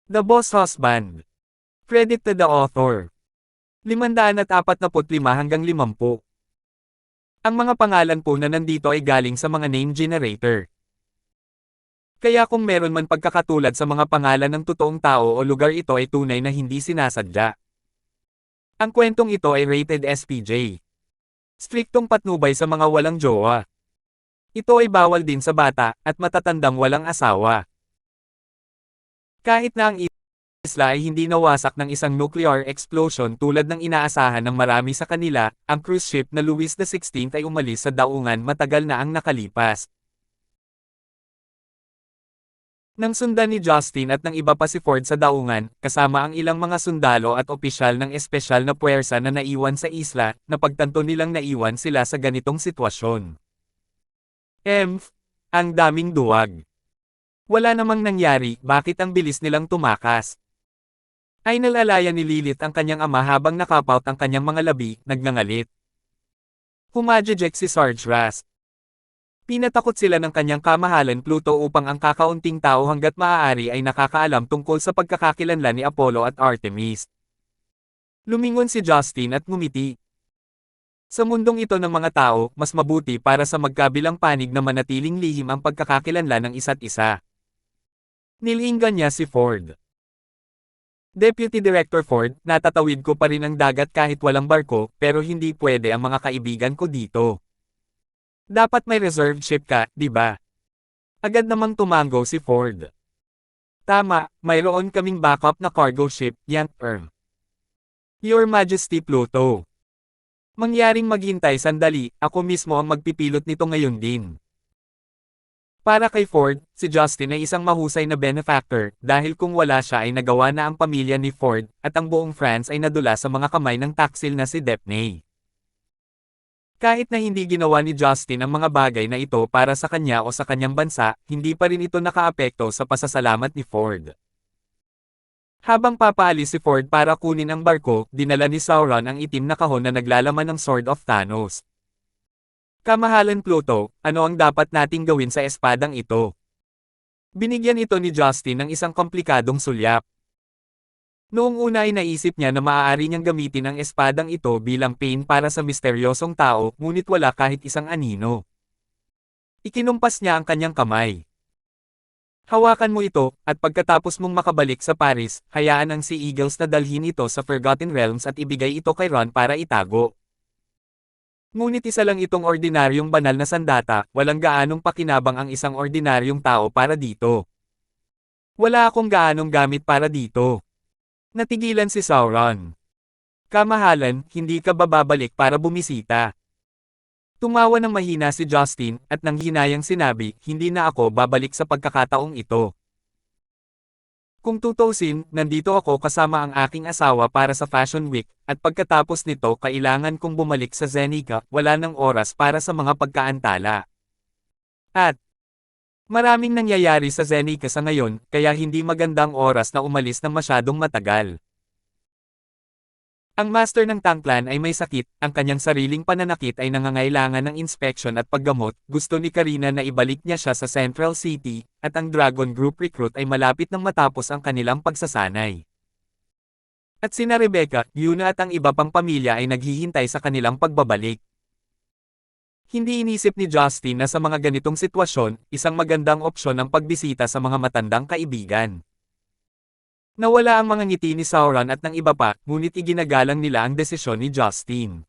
The Boss Husband. Credit to the author. 545 hanggang 50. Ang mga pangalan po na nandito ay galing sa mga name generator. Kaya kung meron man pagkakatulad sa mga pangalan ng totoong tao o lugar, ito ay tunay na hindi sinasadya. Ang kwentong ito ay rated SPJ. Striktong patnubay sa mga walang jowa. Ito ay bawal din sa bata at matatandang walang asawa. Kahit na ang isla ay hindi nawasak ng isang nuclear explosion tulad ng inaasahan ng marami sa kanila, ang cruise ship na Louis XVI ay umalis sa daungan matagal na ang nakalipas. Nang sundan ni Justin at ng iba pa si Ford sa daungan, kasama ang ilang mga sundalo at opisyal ng espesyal na puwersa na naiwan sa isla, napagtanto nilang naiwan sila sa ganitong sitwasyon. Ang daming duwag. Wala namang nangyari, bakit ang bilis nilang tumakas? Ay nalalaya ni Lilith ang kanyang ama habang nakapout ang kanyang mga labi, nagngangalit. Humajejek si Sarge Rast. Pinatakot sila ng kanyang kamahalan Pluto upang ang kakaunting tao hanggat maaari ay nakakaalam tungkol sa pagkakakilanlan ni Apollo at Artemis. Lumingon si Justin at ngumiti. Sa mundong ito ng mga tao, mas mabuti para sa magkabilang panig na manatiling lihim ang pagkakakilanlan ng isa't isa. Nilinggan niya si Ford. Deputy Director Ford, natatawid ko pa rin ang dagat kahit walang barko, pero hindi pwede ang mga kaibigan ko dito. Dapat may reserved ship ka, di ba? Agad namang tumango si Ford. Tama, mayroon kaming backup na cargo ship, yan, Your Majesty Pluto. Mangyaring maghintay sandali, ako mismo ang magpipilot nito ngayon din. Para kay Ford, si Justin ay isang mahusay na benefactor, dahil kung wala siya ay nagawa na ang pamilya ni Ford, at ang buong France ay nadula sa mga kamay ng taksil na si Daphne. Kahit na hindi ginawa ni Justin ang mga bagay na ito para sa kanya o sa kanyang bansa, hindi pa rin ito nakaapekto sa pasasalamat ni Ford. Habang papaalis si Ford para kunin ang barko, dinala ni Sauron ang itim na kahon na naglalaman ng Sword of Thanos. Kamahalan Pluto, ano ang dapat nating gawin sa espadang ito? Binigyan ito ni Justin ng isang komplikadong sulyap. Noong una ay naisip niya na maaari niyang gamitin ang espadang ito bilang pain para sa misteryosong tao, ngunit wala kahit isang anino. Ikinumpas niya ang kanyang kamay. Hawakan mo ito, at pagkatapos mong makabalik sa Paris, hayaan ang Sea Eagles na dalhin ito sa Forgotten Realms at ibigay ito kay Ron para itago. Ngunit isa lang itong ordinaryong banal na sandata, walang gaanong pakinabang ang isang ordinaryong tao para dito. Wala akong gaanong gamit para dito. Natigilan si Sauron. Kamahalan, hindi ka bababalik para bumisita. Tumawa ng mahina si Justin, at nang hinayang sinabi, hindi na ako babalik sa pagkakataong ito. Kung tutusin, nandito ako kasama ang aking asawa para sa Fashion Week, at pagkatapos nito kailangan kong bumalik sa Zenica, wala nang oras para sa mga pagkaantala. At maraming nangyayari sa Zenica sa ngayon, kaya hindi magandang oras na umalis ng masyadong matagal. Ang master ng Tangklan ay may sakit, ang kanyang sariling pananakit ay nangangailangan ng inspeksyon at paggamot, gusto ni Karina na ibalik niya siya sa Central City, at ang Dragon Group recruit ay malapit nang matapos ang kanilang pagsasanay. At sina Rebecca, Yuna at ang iba pang pamilya ay naghihintay sa kanilang pagbabalik. Hindi inisip ni Justin na sa mga ganitong sitwasyon, isang magandang opsyon ang pagbisita sa mga matandang kaibigan. Nawala ang mga ngiti ni Sauron at ng iba pa, ngunit iginagalang nila ang desisyon ni Justin.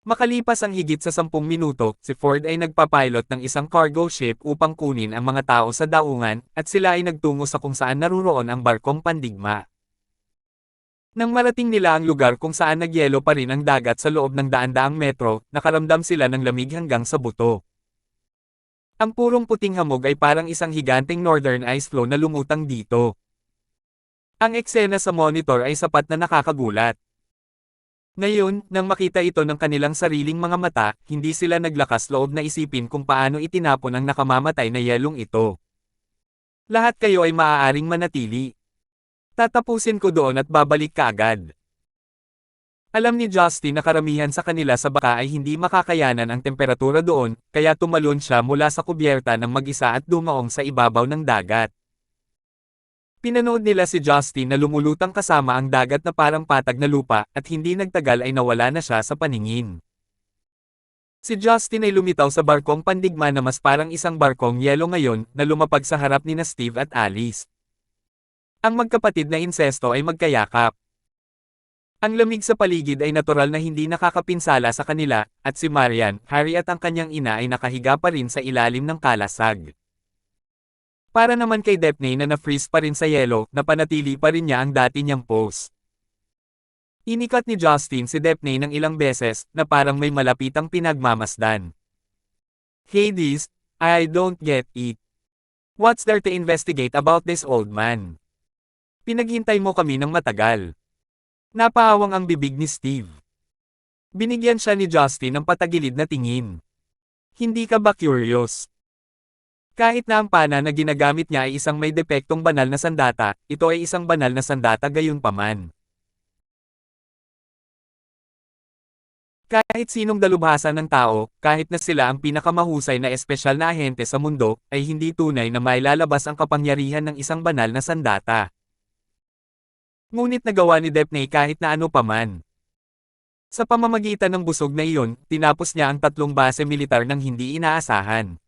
Makalipas ang higit sa 10 minuto, si Ford ay nagpapilot ng isang cargo ship upang kunin ang mga tao sa daungan, at sila ay nagtungo sa kung saan naruroon ang barkong pandigma. Nang marating nila ang lugar kung saan nagyelo pa rin ang dagat sa loob ng daan-daang metro, nakaramdam sila ng lamig hanggang sa buto. Ang purong puting hamog ay parang isang higanteng northern ice flow na lumutang dito. Ang eksena sa monitor ay sapat na nakakagulat. Ngayon, nang makita ito ng kanilang sariling mga mata, hindi sila naglakas loob na isipin kung paano itinapon ang nakamamatay na yelong ito. Lahat kayo ay maaaring manatili. Tatapusin ko doon at babalik kaagad. Alam ni Justin na karamihan sa kanila sa baka ay hindi makakayanan ang temperatura doon, kaya tumalon siya mula sa kubyerta ng mag-isa at dumaong sa ibabaw ng dagat. Pinanood nila si Justin na lumulutang kasama ang dagat na parang patag na lupa at hindi nagtagal ay nawala na siya sa paningin. Si Justin ay lumitaw sa barkong pandigma na mas parang isang barkong yelo ngayon na lumapag sa harap ni na Steve at Alice. Ang magkapatid na insesto ay magkayakap. Ang lamig sa paligid ay natural na hindi nakakapinsala sa kanila, at si Marian, Harry at ang kanyang ina ay nakahiga pa rin sa ilalim ng kalasag. Para naman kay Daphne na na-freeze pa rin sa yelo, napanatili pa rin niya ang dati niyang pose. Inikat ni Justin si Daphne ng ilang beses, na parang may malapitang pinagmamasdan. Hades, I don't get it. What's there to investigate about this old man? Pinaghintay mo kami ng matagal. Napaawang ang bibig ni Steve. Binigyan siya ni Justin ng patagilid na tingin. Hindi ka ba curious? Kahit na ang pana na ginagamit niya ay isang may depektong banal na sandata, ito ay isang banal na sandata gayunpaman. Kahit sinong dalubhasa ng tao, kahit na sila ang pinakamahusay na espesyal na ahente sa mundo, ay hindi tunay na mailalabas ang kapangyarihan ng isang banal na sandata. Ngunit nagawa ni Daphne kahit na ano paman. Sa pamamagitan ng busog na iyon, tinapos niya ang 3 base militar ng hindi inaasahan.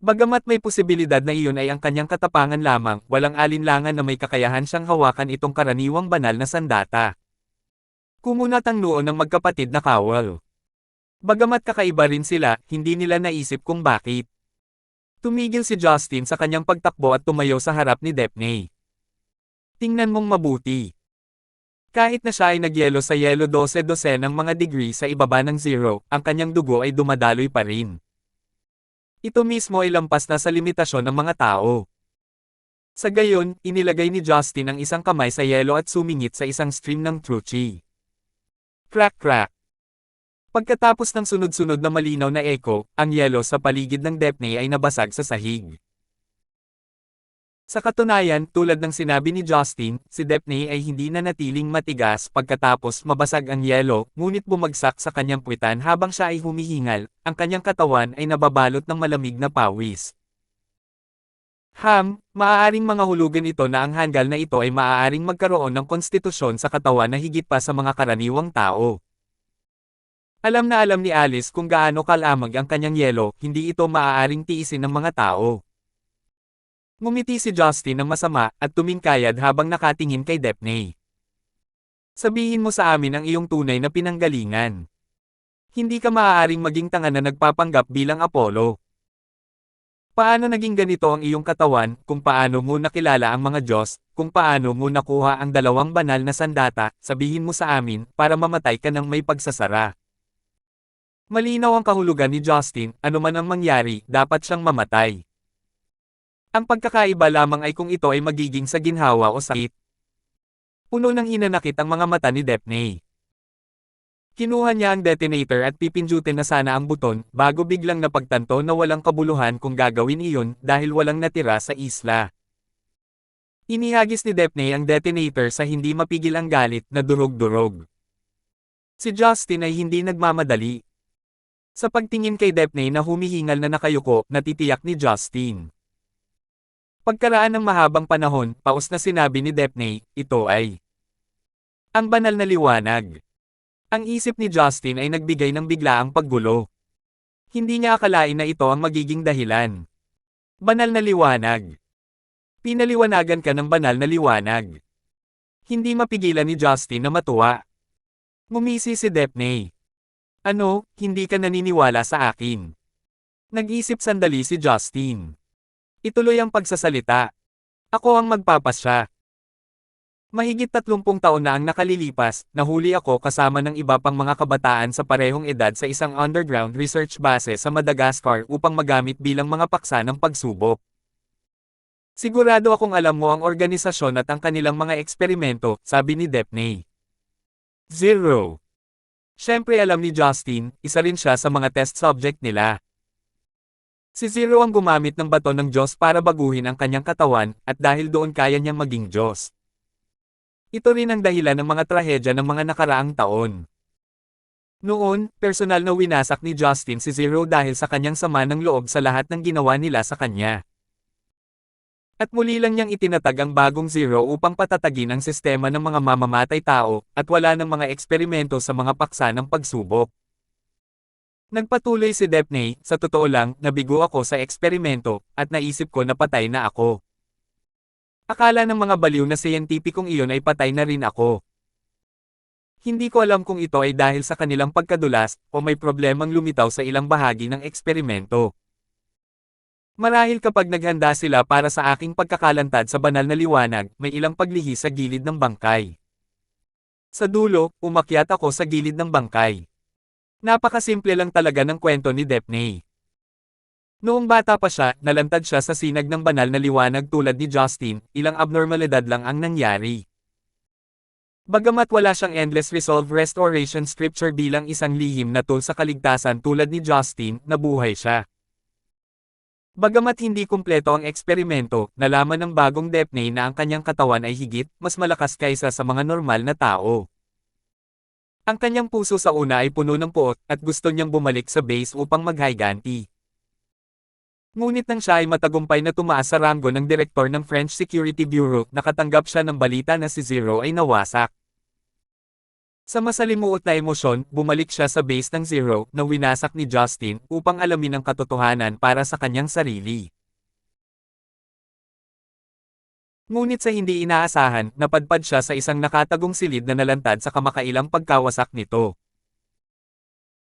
Bagamat may posibilidad na iyon ay ang kanyang katapangan lamang, walang alinlangan na may kakayahan siyang hawakan itong karaniwang banal na sandata. Kumunat ang noo ng magkapatid na kawal. Bagamat kakaiba rin sila, hindi nila naisip kung bakit. Tumigil si Justin sa kanyang pagtakbo at tumayo sa harap ni Daphne. Tingnan mong mabuti. Kahit na siya ay nagyelo sa yelo 12 ng mga degree sa ibaba ng zero, ang kanyang dugo ay dumadaloy pa rin. Ito mismo ay lampas na sa limitasyon ng mga tao. Sa gayon, inilagay ni Justin ang isang kamay sa yelo at sumingit sa isang stream ng truchi. Crack crack. Pagkatapos ng sunod-sunod na malinaw na echo, ang yelo sa paligid ng Daphne ay nabasag sa sahig. Sa katunayan, tulad ng sinabi ni Justin, si Daphne ay hindi na natiling matigas pagkatapos mabasag ang yelo, ngunit bumagsak sa kanyang puwitan habang siya ay humihingal, ang kanyang katawan ay nababalot ng malamig na pawis. Maaaring mga hulugan ito na ang hanggal na ito ay maaaring magkaroon ng konstitusyon sa katawan na higit pa sa mga karaniwang tao. Alam na alam ni Alice kung gaano kalamag ang kanyang yelo, hindi ito maaaring tiisin ng mga tao. Ngumiti si Justin ng masama at tumingkayad habang nakatingin kay Daphne. Sabihin mo sa amin ang iyong tunay na pinanggalingan. Hindi ka maaaring maging tanga na nagpapanggap bilang Apollo. Paano naging ganito ang iyong katawan, kung paano mo nakilala ang mga Diyos, kung paano mo nakuha ang 2 banal na sandata, sabihin mo sa amin, para mamatay ka ng may pagsasara. Malinaw ang kahulugan ni Justin, anuman ang mangyari, dapat siyang mamatay. Ang pagkakaiba lamang ay kung ito ay magiging sa ginhawa o sakit. Puno ng hinanakit ang mga mata ni Daphne. Kinuha niya ang detonator at pipindutin na sana ang buton, bago biglang napagtanto na walang kabuluhan kung gagawin iyon dahil walang natira sa isla. Inihagis ni Daphne ang detonator sa hindi mapigil ang galit na durog-durog. Si Justin ay hindi nagmamadali. Sa pagtingin kay Daphne na humihingal na nakayuko, natitiyak ni Justin. Pagkaraan ng mahabang panahon, paus na sinabi ni Daphne, ito ay ang banal na liwanag. Ang isip ni Justin ay nagbigay ng biglaang paggulo. Hindi niya akalain na ito ang magiging dahilan. Banal na liwanag. Pinaliwanagan ka ng banal na liwanag. Hindi mapigilan ni Justin na matuwa. Ngumisi si Daphne. Ano, hindi ka naniniwala sa akin? Nag-isip sandali si Justin. Ituloy ang pagsasalita. Ako ang magpapasya. Mahigit 30 taon na ang nakalilipas, nahuli ako kasama ng iba pang mga kabataan sa parehong edad sa isang underground research base sa Madagascar upang magamit bilang mga paksa ng pagsubok. Sigurado akong alam mo ang organisasyon at ang kanilang mga eksperimento, sabi ni Daphne. Zero. Siyempre alam ni Justin, isa rin siya sa mga test subject nila. Si Zero ang gumamit ng bato ng Diyos para baguhin ang kanyang katawan, at dahil doon kaya niyang maging Diyos. Ito rin ang dahilan ng mga trahedya ng mga nakaraang taon. Noon, personal na winasak ni Justin si Zero dahil sa kanyang sama ng loob sa lahat ng ginawa nila sa kanya. At muli lang niyang itinatag ang bagong Zero upang patatagin ang sistema ng mga mamamatay tao, at wala ng mga eksperimento sa mga paksa ng pagsubok. Nagpatuloy si Daphne, sa totoo lang, nabigo ako sa eksperimento, at naisip ko na patay na ako. Akala ng mga baliw na siyentipikong iyon ay patay na rin ako. Hindi ko alam kung ito ay dahil sa kanilang pagkadulas, o may problemang lumitaw sa ilang bahagi ng eksperimento. Marahil kapag naghanda sila para sa aking pagkakalantad sa banal na liwanag, may ilang paglihi sa gilid ng bangkay. Sa dulo, umakyat ako sa gilid ng bangkay. Napakasimple lang talaga ng kwento ni Daphne. Noong bata pa siya, nalantad siya sa sinag ng banal na liwanag tulad ni Justin, ilang abnormalidad lang ang nangyari. Bagamat wala siyang endless resolve restoration scripture bilang isang lihim na tool sa kaligtasan tulad ni Justin, nabuhay siya. Bagamat hindi kumpleto ang eksperimento, nalaman ng bagong Daphne na ang kanyang katawan ay higit, mas malakas kaysa sa mga normal na tao. Ang kanyang puso sa una ay puno ng puot, at gusto niyang bumalik sa base upang maghiganti. Ngunit nang siya ay matagumpay na tumaas sa ranggo ng direktor ng French Security Bureau, nakatanggap siya ng balita na si Zero ay nawasak. Sa masalimuot na emosyon, bumalik siya sa base ng Zero, na winasak ni Justin, upang alamin ang katotohanan para sa kanyang sarili. Ngunit sa hindi inaasahan, napadpad siya sa isang nakatagong silid na nalantad sa kamakailang pagkawasak nito.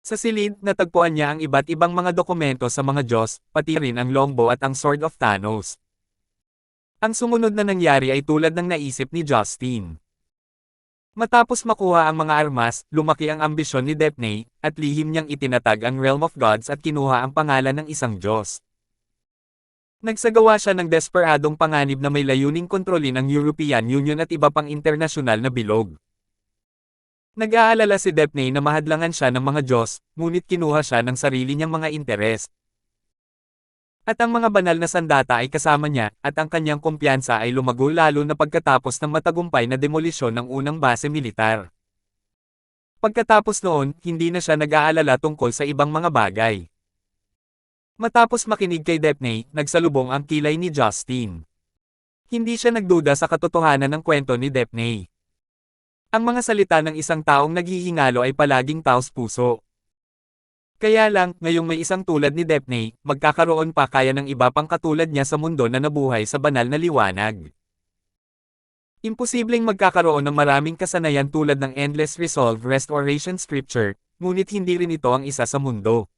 Sa silid, natagpuan niya ang iba't ibang mga dokumento sa mga Diyos, pati rin ang longbow at ang Sword of Thanos. Ang sumunod na nangyari ay tulad ng naisip ni Justin. Matapos makuha ang mga armas, lumaki ang ambisyon ni Daphne, at lihim niyang itinatag ang Realm of Gods at kinuha ang pangalan ng isang Diyos. Nagsagawa siya ng desperadong panganib na may layuning kontrolin ang European Union at iba pang internasyonal na bilog. Nag-aalala si Daphne na mahadlangan siya ng mga Diyos, ngunit kinuha siya ng sarili niyang mga interes. At ang mga banal na sandata ay kasama niya, at ang kanyang kumpiyansa ay lumago lalo na pagkatapos ng matagumpay na demolisyon ng unang base militar. Pagkatapos noon, hindi na siya nag-aalala tungkol sa ibang mga bagay. Matapos makinig kay Daphne, nagsalubong ang kilay ni Justin. Hindi siya nagduda sa katotohanan ng kwento ni Daphne. Ang mga salita ng isang taong naghihingalo ay palaging taos-puso. Kaya lang, ngayong may isang tulad ni Daphne, magkakaroon pa kaya ng iba pang katulad niya sa mundo na nabuhay sa banal na liwanag. Imposibleng magkakaroon ng maraming kasanayan tulad ng Endless Resolve Restoration Scripture, ngunit hindi rin ito ang isa sa mundo.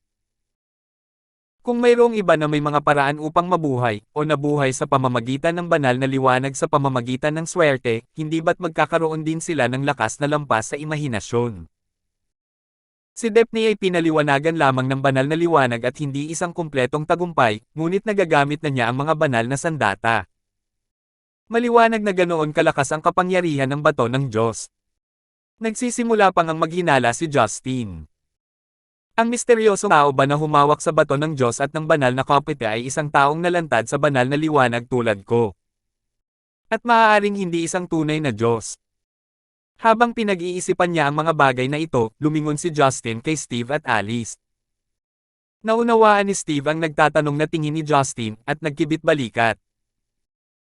Kung mayroong iba na may mga paraan upang mabuhay, o nabuhay sa pamamagitan ng banal na liwanag sa pamamagitan ng swerte, hindi ba't magkakaroon din sila ng lakas na lampas sa imahinasyon? Si Daphne ay pinaliwanagan lamang ng banal na liwanag at hindi isang kumpletong tagumpay, ngunit nagagamit na niya ang mga banal na sandata. Maliwanag na ganoon kalakas ang kapangyarihan ng bato ng Diyos. Nagsisimula pang ang maghinala si Justin. Ang misteryosong tao ba na humawak sa bato ng Diyos at ng banal na kopete ay isang taong nalantad sa banal na liwanag tulad ko. At maaaring hindi isang tunay na Diyos. Habang pinag-iisipan niya ang mga bagay na ito, lumingon si Justin kay Steve at Alice. Naunawaan ni Steve ang nagtatanong na tingin ni Justin, at nagkibit balikat.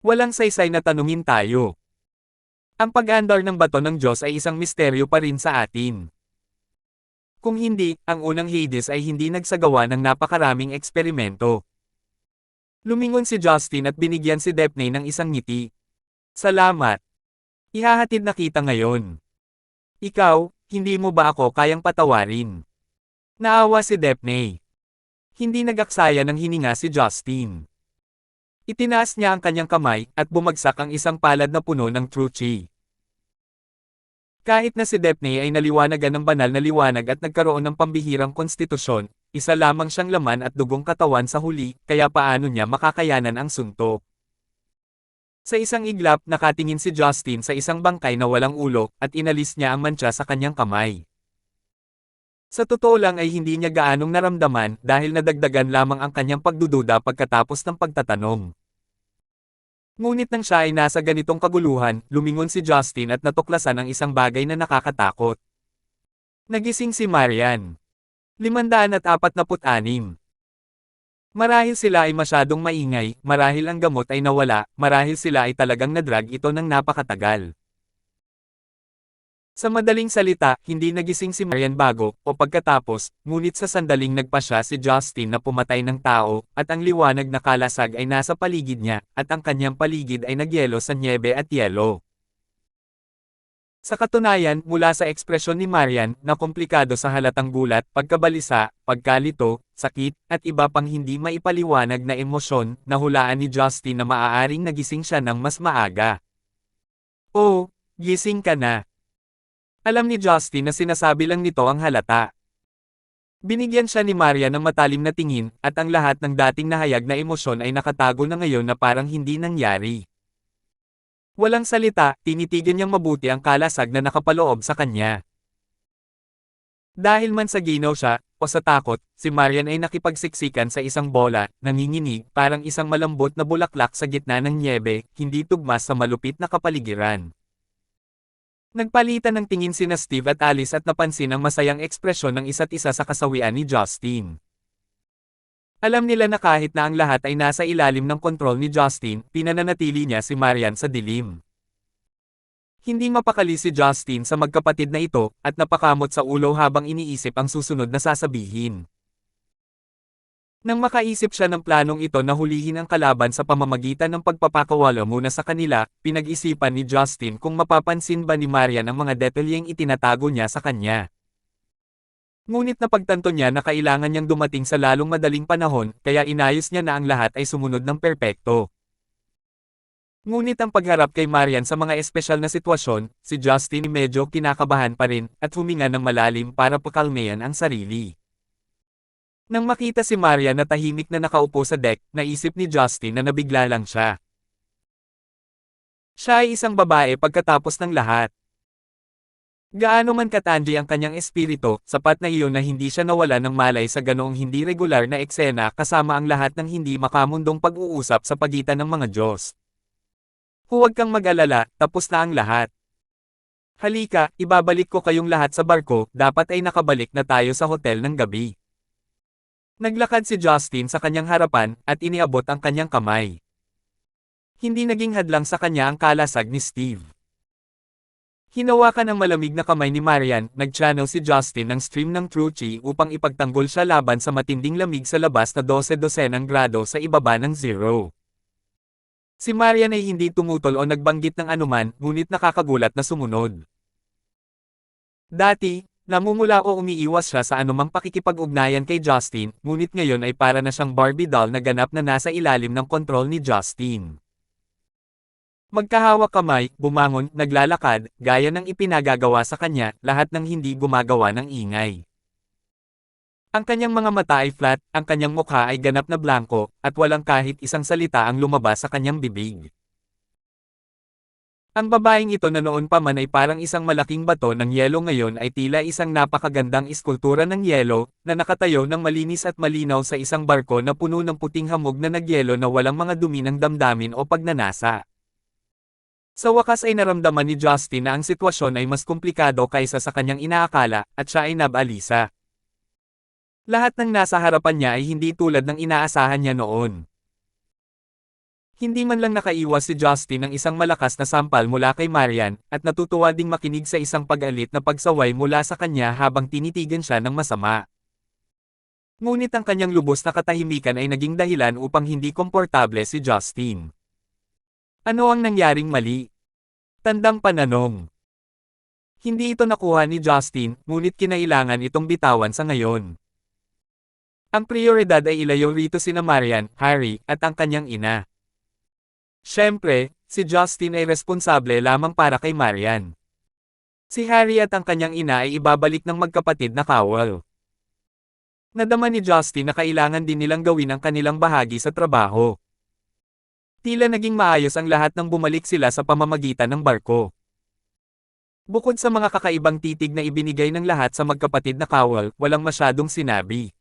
Walang saysay na tanungin tayo. Ang pag-andar ng bato ng Diyos ay isang misteryo pa rin sa atin. Kung hindi, ang unang Hades ay hindi nagsagawa ng napakaraming eksperimento. Lumingon si Justin at binigyan si Daphne ng isang ngiti. Salamat. Ihahatid na kita ngayon. Ikaw, hindi mo ba ako kayang patawarin? Naawa si Daphne. Hindi nagaksaya ng hininga si Justin. Itinaas niya ang kanyang kamay, at bumagsak ang isang palad na puno ng true chi. Kahit na si Daphne ay naliwanagan ng banal na liwanag at nagkaroon ng pambihirang konstitusyon, isa lamang siyang laman at dugong katawan sa huli, kaya paano niya makakayanan ang suntok? Sa isang iglap, nakatingin si Justin sa isang bangkay na walang ulo, at inalis niya ang mantsa sa kanyang kamay. Sa totoo lang ay hindi niya gaanong naramdaman dahil nadagdagan lamang ang kanyang pagdududa pagkatapos ng pagtatanong. Ngunit nang siya ay nasa ganitong kaguluhan, lumingon si Justin at natuklasan ang isang bagay na nakakatakot. Nagising si Marian. 546. Marahil sila ay masyadong maingay, marahil ang gamot ay nawala, marahil sila ay talagang nadrag ito ng napakatagal. Sa madaling salita, hindi nagising si Marian bago, o pagkatapos, ngunit sa sandaling nagpasya si Justin na pumatay ng tao, at ang liwanag na kalasag ay nasa paligid niya, at ang kanyang paligid ay nagyelo sa nyebe at yelo. Sa katunayan, mula sa ekspresyon ni Marian, na komplikado sa halatang gulat, pagkabalisa, pagkalito, sakit, at iba pang hindi maipaliwanag na emosyon, nahulaan ni Justin na maaaring nagising siya ng mas maaga. Oh, gising ka na. Alam ni Justin na sinasabi lang nito ang halata. Binigyan siya ni Maria ng matalim na tingin, at ang lahat ng dating nahayag na emosyon ay nakatago na ngayon na parang hindi nangyari. Walang salita, tinitigan niyang mabuti ang kalasag na nakapaloob sa kanya. Dahil man sa ginaw siya, o sa takot, si Marian ay nakipagsiksikan sa isang bola, nanginginig, parang isang malambot na bulaklak sa gitna ng nyebe, hindi tugmas sa malupit na kapaligiran. Nagpalitan ng tingin sina Steve at Alice at napansin ang masayang ekspresyon ng isa't isa sa kasawian ni Justin. Alam nila na kahit na ang lahat ay nasa ilalim ng kontrol ni Justin, pinananatili niya si Marian sa dilim. Hindi mapakali si Justin sa magkapatid na ito, at napakamot sa ulo habang iniisip ang susunod na sasabihin. Nang makaisip siya ng planong ito na hulihin ang kalaban sa pamamagitan ng pagpapakawala muna sa kanila, pinag-isipan ni Justin kung mapapansin ba ni Marian ang mga detalyeng itinatago niya sa kanya. Ngunit napagtanto niya na kailangan niyang dumating sa lalong madaling panahon, kaya inayos niya na ang lahat ay sumunod ng perpekto. Ngunit ang pagharap kay Marian sa mga espesyal na sitwasyon, si Justin medyo kinakabahan pa rin, at huminga ng malalim para pakalmayan ang sarili. Nang makita si Marian na tahimik na nakaupo sa deck, naisip ni Justin na nabigla lang siya. Siya ay isang babae pagkatapos ng lahat. Gaano man katangi ang kanyang espiritu, sapat na iyon na hindi siya nawala ng malay sa ganoong hindi regular na eksena kasama ang lahat ng hindi makamundong pag-uusap sa pagitan ng mga Diyos. Huwag kang mag-alala, tapos na ang lahat. Halika, ibabalik ko kayong lahat sa barko, dapat ay nakabalik na tayo sa hotel ng gabi. Naglakad si Justin sa kanyang harapan, at iniabot ang kanyang kamay. Hindi naging hadlang sa kanya ang kalasag ni Steve. Hinawakan ang malamig na kamay ni Marian, nag-channel si Justin ng stream ng True Chi upang ipagtanggol siya laban sa matinding lamig sa labas na 12-12 grado sa ibaba ng zero. Si Marian ay hindi tumutol o nagbanggit ng anuman, ngunit nakakagulat na sumunod. Dati, namumula o umiiwas siya sa anumang pakikipag-ugnayan kay Justin, ngunit ngayon ay para na siyang Barbie doll na ganap na nasa ilalim ng kontrol ni Justin. Magkahawak kamay, bumangon, naglalakad, gaya ng ipinagagawa sa kanya, lahat ng hindi gumagawa ng ingay. Ang kanyang mga mata ay flat, ang kanyang mukha ay ganap na blanko, at walang kahit isang salita ang lumabas sa kanyang bibig. Ang babaeng ito na noon pa man ay parang isang malaking bato ng yelo ngayon ay tila isang napakagandang iskultura ng yelo, na nakatayo ng malinis at malinaw sa isang barko na puno ng puting hamog na nagyelo na walang mga dumi ng damdamin o pagnanasa. Sa wakas ay naramdaman ni Justin na ang sitwasyon ay mas komplikado kaysa sa kanyang inaakala, at siya ay nabalisa. Lahat ng nasa harapan niya ay hindi tulad ng inaasahan niya noon. Hindi man lang nakaiwas si Justin ng isang malakas na sampal mula kay Marian, at natutuwa ding makinig sa isang pag-alit na pagsaway mula sa kanya habang tinitigan siya ng masama. Ngunit ang kanyang lubos na katahimikan ay naging dahilan upang hindi komportable si Justin. Ano ang nangyaring mali? Tandang pananong. Hindi ito nakuha ni Justin, ngunit kinailangan itong bitawan sa ngayon. Ang prioridad ay ilayo rito sina Marian, Harry, at ang kanyang ina. Siyempre, si Justin ay responsable lamang para kay Marian. Si Harry at ang kanyang ina ay ibabalik ng magkapatid na kawal. Nadama ni Justin na kailangan din nilang gawin ang kanilang bahagi sa trabaho. Tila naging maayos ang lahat nang bumalik sila sa pamamagitan ng barko. Bukod sa mga kakaibang titig na ibinigay ng lahat sa magkapatid na kawal, walang masyadong sinabi.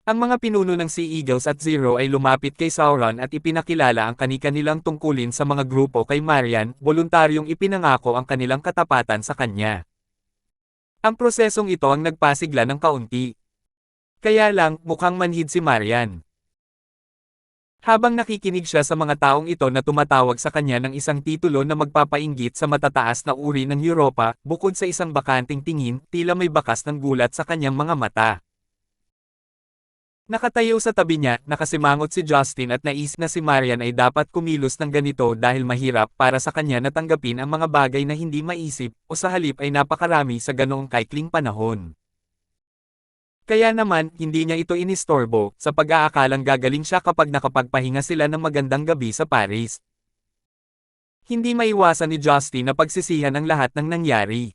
Ang mga pinuno ng Sea Eagles at Zero ay lumapit kay Sauron at ipinakilala ang kani-kanilang tungkulin sa mga grupo kay Marian, voluntaryong ipinangako ang kanilang katapatan sa kanya. Ang prosesong ito ang nagpasigla ng kaunti. Kaya lang, mukhang manhid si Marian. Habang nakikinig siya sa mga taong ito na tumatawag sa kanya ng isang titulo na magpapainggit sa matataas na uri ng Europa, bukod sa isang bakanting tingin, tila may bakas ng gulat sa kanyang mga mata. Nakatayo sa tabi niya, nakasimangot si Justin at naisip na si Marian ay dapat kumilos ng ganito dahil mahirap para sa kanya na tanggapin ang mga bagay na hindi maisip, o sa halip ay napakarami sa ganoong kaikling panahon. Kaya naman, hindi niya ito inistorbo, sa pag-aakalang gagaling siya kapag nakapagpahinga sila ng magandang gabi sa Paris. Hindi maiwasan ni Justin na pagsisihan ang lahat ng nangyari.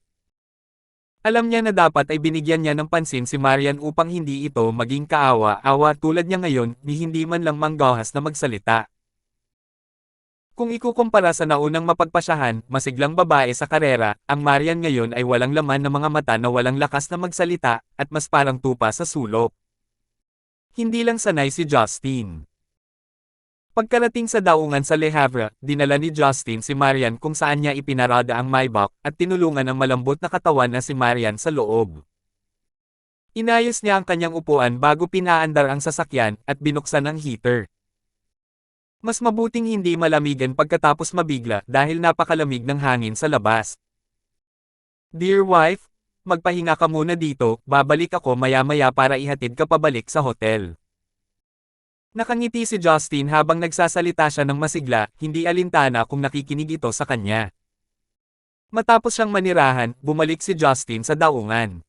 Alam niya na dapat ay binigyan niya ng pansin si Marian upang hindi ito maging kaawa-awa tulad niya ngayon, ni hindi man lang manggahas na magsalita. Kung ikukumpara sa naunang mapagpasyahan, masiglang babae sa karera, ang Marian ngayon ay walang laman na mga mata na walang lakas na magsalita, at mas parang tupa sa sulok. Hindi lang sanay si Justin. Pagkarating sa daungan sa Le Havre, dinala ni Justin si Marian kung saan niya ipinarada ang Maybach, at tinulungan ang malambot na katawan na si Marian sa loob. Inayos niya ang kanyang upuan bago pinaandar ang sasakyan, at binuksan ang heater. Mas mabuting hindi malamigan pagkatapos mabigla dahil napakalamig ng hangin sa labas. Dear wife, magpahinga ka muna dito, babalik ako maya-maya para ihatid ka pabalik sa hotel. Nakangiti si Justin habang nagsasalita siya ng masigla, hindi alintana kung nakikinig ito sa kanya. Matapos siyang manirahan, bumalik si Justin sa daungan.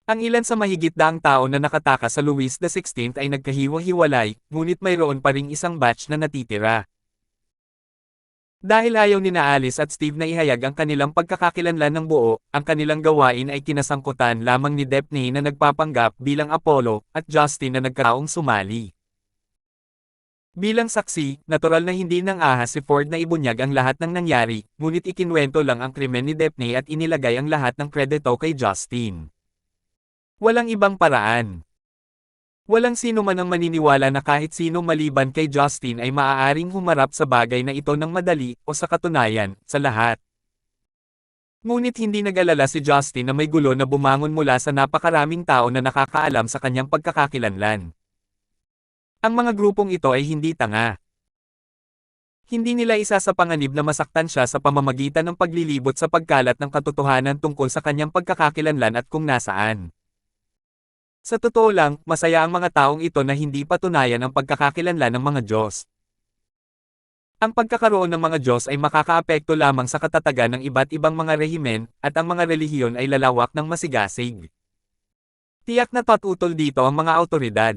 Ang ilan sa mahigit daang tao na nakataka sa Louis XVI ay nagkahiwa-hiwalay, ngunit mayroon pa ring isang batch na natitira. Dahil ayaw ni Alice at Steve na ihayag ang kanilang pagkakakilanlan ng buo, ang kanilang gawain ay kinasangkutan lamang ni Daphne na nagpapanggap bilang Apollo, at Justin na nagkaraong sumali. Bilang saksi, natural na hindi nang ahas si Ford na ibunyag ang lahat ng nangyari, ngunit ikinwento lang ang krimen ni Daphne at inilagay ang lahat ng kredito kay Justin. Walang ibang paraan. Walang sino man ang maniniwala na kahit sino maliban kay Justin ay maaaring humarap sa bagay na ito ng madali, o sa katunayan, sa lahat. Ngunit hindi nag-alala si Justin na may gulo na bumangon mula sa napakaraming tao na nakakaalam sa kanyang pagkakakilanlan. Ang mga grupong ito ay hindi tanga. Hindi nila isa sa panganib na masaktan siya sa pamamagitan ng paglilibot sa pagkalat ng katotohanan tungkol sa kanyang pagkakakilanlan at kung nasaan. Sa totoo lang, masaya ang mga taong ito na hindi patunayan ang pagkakakilanlan ng mga Diyos. Ang pagkakaroon ng mga Diyos ay makakaapekto lamang sa katatagan ng iba't ibang mga rehimen, at ang mga relihiyon ay lalawak ng masigasig. Tiyak na patutol dito ang mga awtoridad.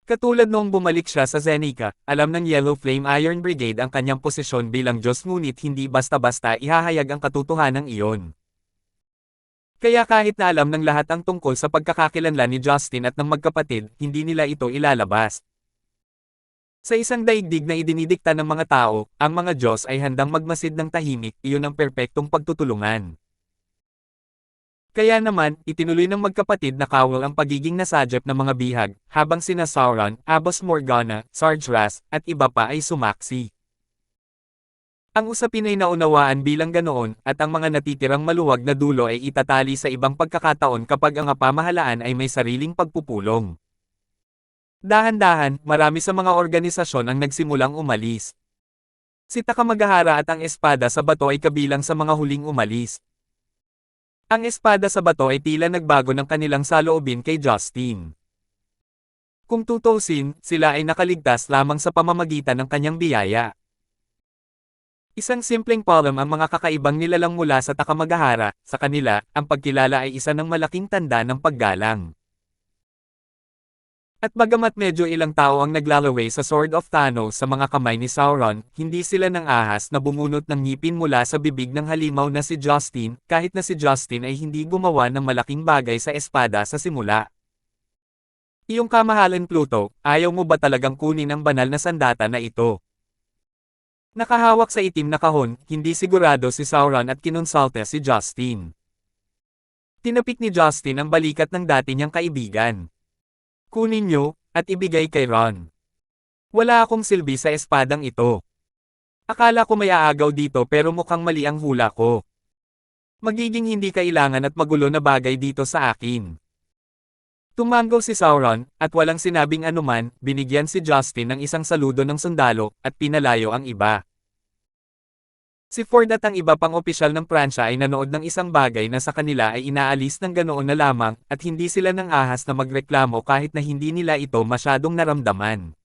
Katulad noong bumalik siya sa Zenica, alam ng Yellow Flame Iron Brigade ang kanyang posisyon bilang Diyos ngunit hindi basta-basta ihahayag ang katotohanan iyon. Kaya kahit na alam ng lahat ang tungkol sa pagkakakilanlan ni Justin at ng magkapatid, hindi nila ito ilalabas. Sa isang daigdig na idinidikta ng mga tao, ang mga Diyos ay handang magmasid ng tahimik, iyon ang perpektong pagtutulungan. Kaya naman, itinuloy ng magkapatid na Cowell ang pagiging nasadyap ng mga bihag, habang sina Sauron, Abbas Morgana, Sarge Ras, at iba pa ay sumaksi. Ang usapin ay naunawaan bilang ganoon, at ang mga natitirang maluwag na dulo ay itatali sa ibang pagkakataon kapag ang pamahalaan ay may sariling pagpupulong. Dahan-dahan, marami sa mga organisasyon ang nagsimulang umalis. Si Takamagahara at ang Espada sa Bato ay kabilang sa mga huling umalis. Ang Espada sa Bato ay tila nagbago ng kanilang saloobin kay Justin. Kung tutusin, sila ay nakaligtas lamang sa pamamagitan ng kanyang biyaya. Isang simpleng poem ang mga kakaibang nilalang mula sa Takamagahara, sa kanila, ang pagkilala ay isa ng malaking tanda ng paggalang. At bagamat medyo ilang tao ang naglalaway sa Sword of Thanos sa mga kamay ni Sauron, hindi sila ng ahas na bumunot ng ngipin mula sa bibig ng halimaw na si Justin, kahit na si Justin ay hindi gumawa ng malaking bagay sa espada sa simula. Iyong kamahalan Pluto, ayaw mo ba talagang kunin ang banal na sandata na ito? Nakahawak sa itim na kahon, hindi sigurado si Sauron at kinonsulta si Justin. Tinapik ni Justin ang balikat ng dati niyang kaibigan. Kunin niyo, at ibigay kay Ron. Wala akong silbi sa espadang ito. Akala ko may aagaw dito pero mukhang mali ang hula ko. Magiging hindi kailangan at magulo na bagay dito sa akin. Tumango si Sauron, at walang sinabing anuman, binigyan si Justin ng isang saludo ng sundalo, at pinalayo ang iba. Si Ford at ang iba pang opisyal ng pransya ay nanood ng isang bagay na sa kanila ay inaalis ng ganoon na lamang, at hindi sila nang ahas na magreklamo kahit na hindi nila ito masyadong naramdaman.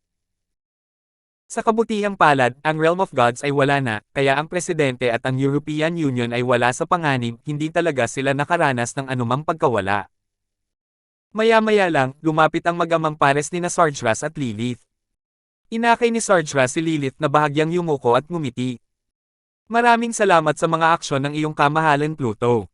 Sa kabutihang palad, ang Realm of Gods ay wala na, kaya ang presidente at ang European Union ay wala sa panganib, hindi talaga sila nakaranas ng anumang pagkawala. Maya-maya lang, lumapit ang mag-amang pares ni na Sardras at Lilith. Inakay ni Sardras si Lilith na bahagyang yumuko at ngumiti. Maraming salamat sa mga aksyon ng iyong kamahalan Pluto.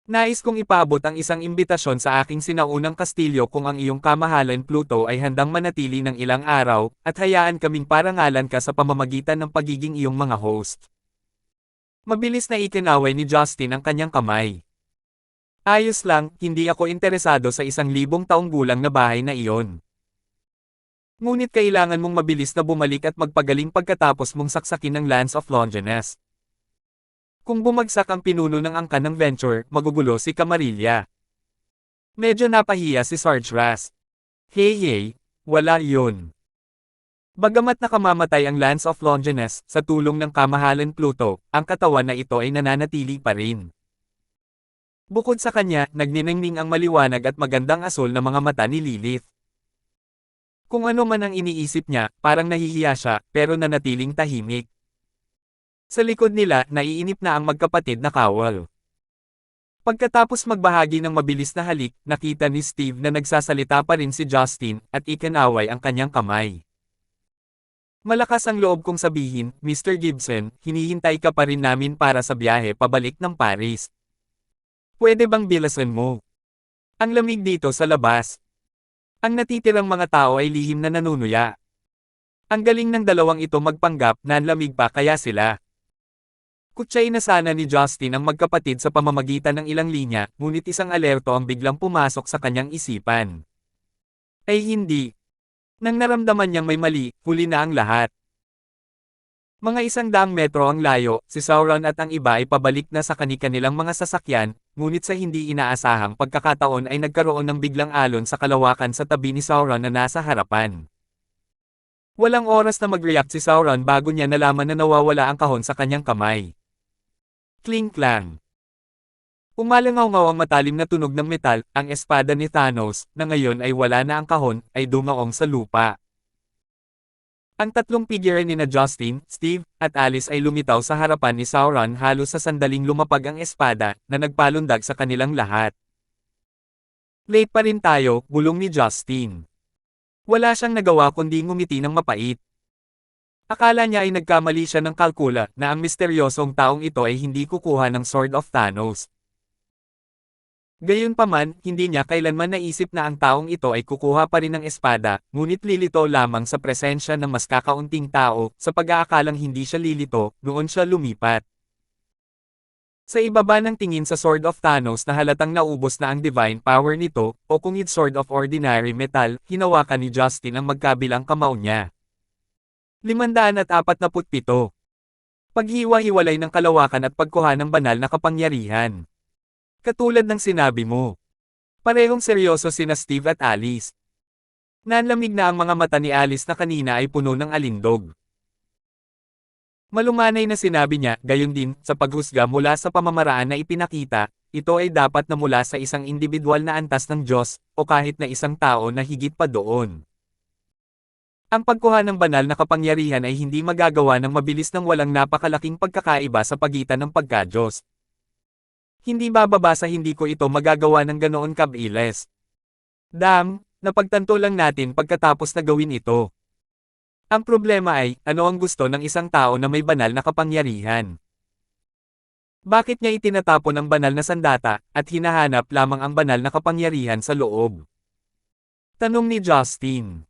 Nais kong ipaabot ang isang imbitasyon sa aking sinaunang kastilyo kung ang iyong kamahalan Pluto ay handang manatili ng ilang araw, at hayaan kaming parangalan ka sa pamamagitan ng pagiging iyong mga host. Mabilis na ikinaway ni Justin ang kanyang kamay. Ayos lang, hindi ako interesado sa 1,000 taong gulang na bahay na iyon. Ngunit kailangan mong mabilis na bumalik at magpagaling pagkatapos mong saksakin ng Lance of Longinus. Kung bumagsak ang pinuno ng angkan ng Venture, magugulo si Camarilla. Medyo napahiya si Sardras. Hey, wala yun. Bagamat nakamamatay ang Lance of Longinus, sa tulong ng kamahalan Pluto, ang katawan na ito ay nananatili pa rin. Bukod sa kanya, nagniningning ang maliwanag at magandang asul na mga mata ni Lilith. Kung ano man ang iniisip niya, parang nahihiya siya, pero nanatiling tahimik. Sa likod nila, naiinip na ang magkapatid na kawal. Pagkatapos magbahagi ng mabilis na halik, nakita ni Steve na nagsasalita pa rin si Justin, at ikinaway ang kanyang kamay. Malakas ang loob kong sabihin, Mr. Gibson, hinihintay ka pa rin namin para sa biyahe pabalik ng Paris. Pwede bang bilasan mo? Ang lamig dito sa labas. Ang natitirang mga tao ay lihim na nanunuya. Ang galing ng dalawang ito magpanggap na lamig pa kaya sila. Kutsay na sana ni Justin ang magkapatid sa pamamagitan ng ilang linya, ngunit isang alerto ang biglang pumasok sa kanyang isipan. Ay hindi. Nang naramdaman niyang may mali, huli na ang lahat. Mga 100 metro ang layo, si Sauron at ang iba ay pabalik na sa kani-kanilang mga sasakyan, ngunit sa hindi inaasahang pagkakataon ay nagkaroon ng biglang alon sa kalawakan sa tabi ni Sauron na nasa harapan. Walang oras na mag-react si Sauron bago niya nalaman na nawawala ang kahon sa kanyang kamay. Kling-klang. Umalangaw-ngaw ang matalim na tunog ng metal, ang espada ni Thanos, na ngayon ay wala na ang kahon, ay dumaong sa lupa. Ang tatlong figure ni na Justin, Steve, at Alice ay lumitaw sa harapan ni Sauron halos sa sandaling lumapag ang espada, na nagpalundag sa kanilang lahat. Late pa rin tayo, bulong ni Justin. Wala siyang nagawa kundi ngumiti ng mapait. Akala niya ay nagkamali siya ng kalkula na ang misteryosong taong ito ay hindi kukuha ng Sword of Thanos. Gayunpaman, hindi niya kailanman naisip na ang taong ito ay kukuha pa rin ng espada, ngunit lilito lamang sa presensya ng mas kakaunting tao, sa pag-aakalang hindi siya lilito, noon siya lumipat. Sa ibaba ng tingin sa Sword of Thanos na halatang naubos na ang divine power nito, o kung it's Sword of Ordinary Metal, hinawakan ni Justin ang magkabilang kamao niya. 547. Paghiwa-hiwalay ng kalawakan at pagkuha ng banal na kapangyarihan. Katulad ng sinabi mo. Parehong seryoso sina Steve at Alice. Nanlamig na ang mga mata ni Alice na kanina ay puno ng alindog. Malumanay na sinabi niya, gayon din, sa paghusga mula sa pamamaraan na ipinakita, ito ay dapat na mula sa isang individual na antas ng Diyos, o kahit na isang tao na higit pa doon. Ang pagkuha ng banal na kapangyarihan ay hindi magagawa ng mabilis nang walang napakalaking pagkakaiba sa pagitan ng pagka-Diyos. Hindi bababa sa hindi ko ito magagawa ng ganoon kabilis. Napagtanto lang natin pagkatapos na gawin ito. Ang problema ay, ano ang gusto ng isang tao na may banal na kapangyarihan? Bakit niya itinatapon ang banal na sandata, at hinahanap lamang ang banal na kapangyarihan sa loob? Tanong ni Justin.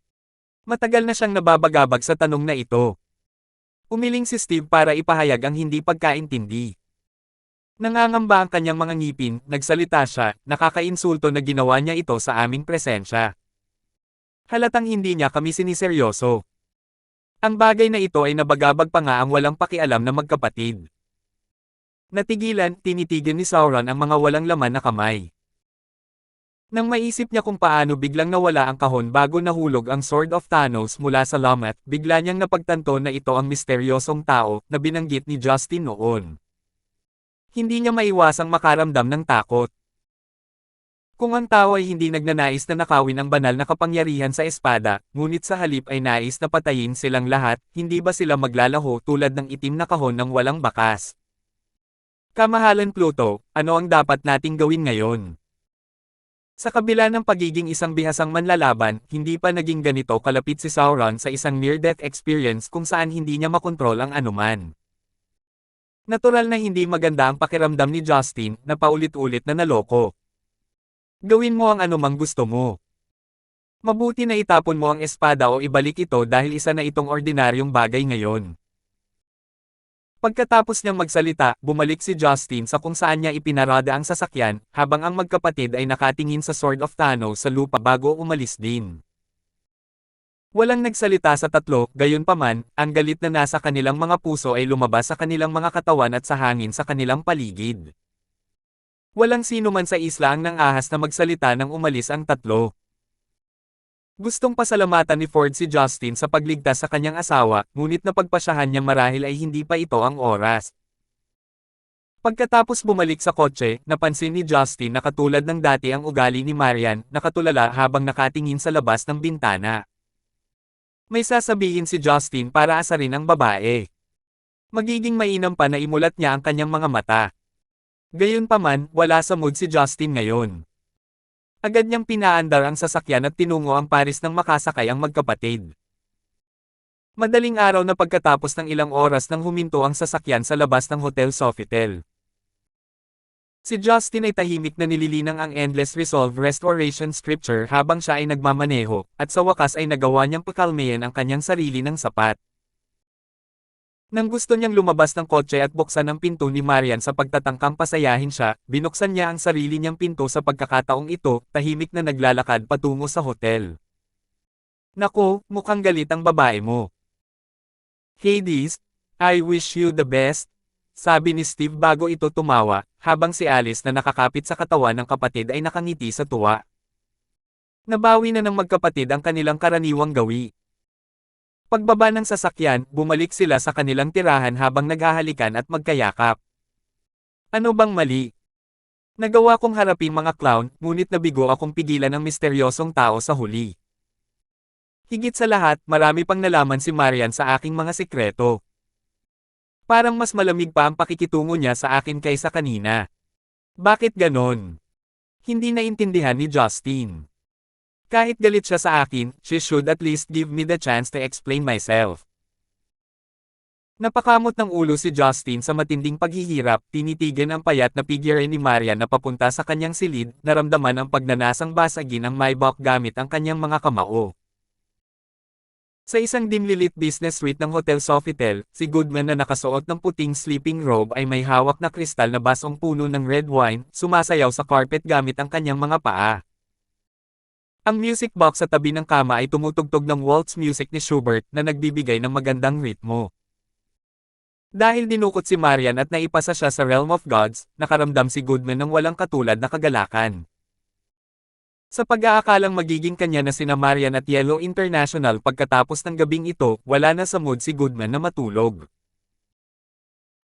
Matagal na siyang nababagabag sa tanong na ito. Umiling si Steve para ipahayag ang hindi pagkaintindi. Nangangamba ang kanyang mga ngipin, nagsalita siya, nakakainsulto na ginawa niya ito sa aming presensya. Halatang hindi niya kami siniseryoso. Ang bagay na ito ay nabagabag pa nga ang walang pakialam na magkapatid. Natigilan, tinitigil ni Sauron ang mga walang laman na kamay. Nang maisip niya kung paano biglang nawala ang kahon bago nahulog ang Sword of Thanos mula sa Lamat, bigla niyang napagtanto na ito ang misteryosong tao na binanggit ni Justin noon. Hindi niya maiwasang makaramdam ng takot. Kung ang tao ay hindi nagnanais na nakawin ang banal na kapangyarihan sa espada, ngunit sa halip ay nais na patayin silang lahat, hindi ba sila maglalaho tulad ng itim na kahon ng walang bakas? Kamahalan Pluto, ano ang dapat nating gawin ngayon? Sa kabila ng pagiging isang bihasang manlalaban, hindi pa naging ganito kalapit si Sauron sa isang near-death experience kung saan hindi niya makontrol ang anuman. Natural na hindi maganda ang pakiramdam ni Justin na paulit-ulit na naloko. Gawin mo ang anumang gusto mo. Mabuti na itapon mo ang espada o ibalik ito dahil isa na itong ordinaryong bagay ngayon. Pagkatapos niyang magsalita, bumalik si Justin sa kung saan niya ipinarada ang sasakyan, habang ang magkapatid ay nakatingin sa Sword of Thanos sa lupa bago umalis din. Walang nagsalita sa tatlo, gayunpaman, ang galit na nasa kanilang mga puso ay lumabas sa kanilang mga katawan at sa hangin sa kanilang paligid. Walang sino man sa isla ang nang-ahas na magsalita nang umalis ang tatlo. Gustong pasalamatan ni Ford si Justin sa pagligtas sa kanyang asawa, ngunit napagpasyahan niya marahil ay hindi pa ito ang oras. Pagkatapos bumalik sa kotse, napansin ni Justin na katulad ng dati ang ugali ni Marian, nakatulala habang nakatingin sa labas ng bintana. May sasabihin si Justin para asarin ang babae. Magiging mainam pa na imulat niya ang kanyang mga mata. Gayunpaman, wala sa mood si Justin ngayon. Agad niyang pinaandar ang sasakyan at tinungo ang Paris nang makasakay ang magkapatid. Madaling araw na pagkatapos ng ilang oras nang huminto ang sasakyan sa labas ng Hotel Sofitel. Si Justin ay tahimik na nililinang ang Endless Resolve Restoration Scripture habang siya ay nagmamaneho, at sa wakas ay nagawa niyang pakalmayan ang kanyang sarili ng sapat. Nang gusto niyang lumabas ng kotse at buksan ang pinto ni Marian sa pagtatangkang pasayahin siya, binuksan niya ang sarili niyang pinto sa pagkakataong ito, tahimik na naglalakad patungo sa hotel. Nako, mukhang galit ang babae mo. Hades, I wish you the best, sabi ni Steve bago ito tumawa, habang si Alice na nakakapit sa katawan ng kapatid ay nakangiti sa tuwa. Nabawi na ng magkapatid ang kanilang karaniwang gawi. Pagbaba ng sasakyan, bumalik sila sa kanilang tirahan habang naghahalikan at magkayakap. Ano bang mali? Nagawa kong harapin mga clown, ngunit nabigo akong pigilan ng misteryosong tao sa huli. Higit sa lahat, marami pang nalaman si Marian sa aking mga sikreto. Parang mas malamig pa ang pakikitungo niya sa akin kaysa kanina. Bakit ganon? Hindi naintindihan ni Justin. Kahit galit siya sa akin, she should at least give me the chance to explain myself. Napakamot ng ulo si Justin sa matinding paghihirap, tinitigan ang payat na figure ni Marian na papunta sa kanyang silid, naramdaman ang pagnanasang basagin ang Maybach gamit ang kanyang mga kamao. Sa isang dimly lit business suite ng Hotel Sofitel, si Goodman na nakasuot ng puting sleeping robe ay may hawak na kristal na basong puno ng red wine, sumasayaw sa carpet gamit ang kanyang mga paa. Ang music box sa tabi ng kama ay tumutugtog ng waltz music ni Schubert na nagbibigay ng magandang ritmo. Dahil dinukot si Marian at naipasa siya sa Realm of Gods, nakaramdam si Goodman ng walang katulad na kagalakan. Sa pag-aakalang magiging kanya na sina Marian at Yellow International pagkatapos ng gabing ito, wala na sa mood si Goodman na matulog.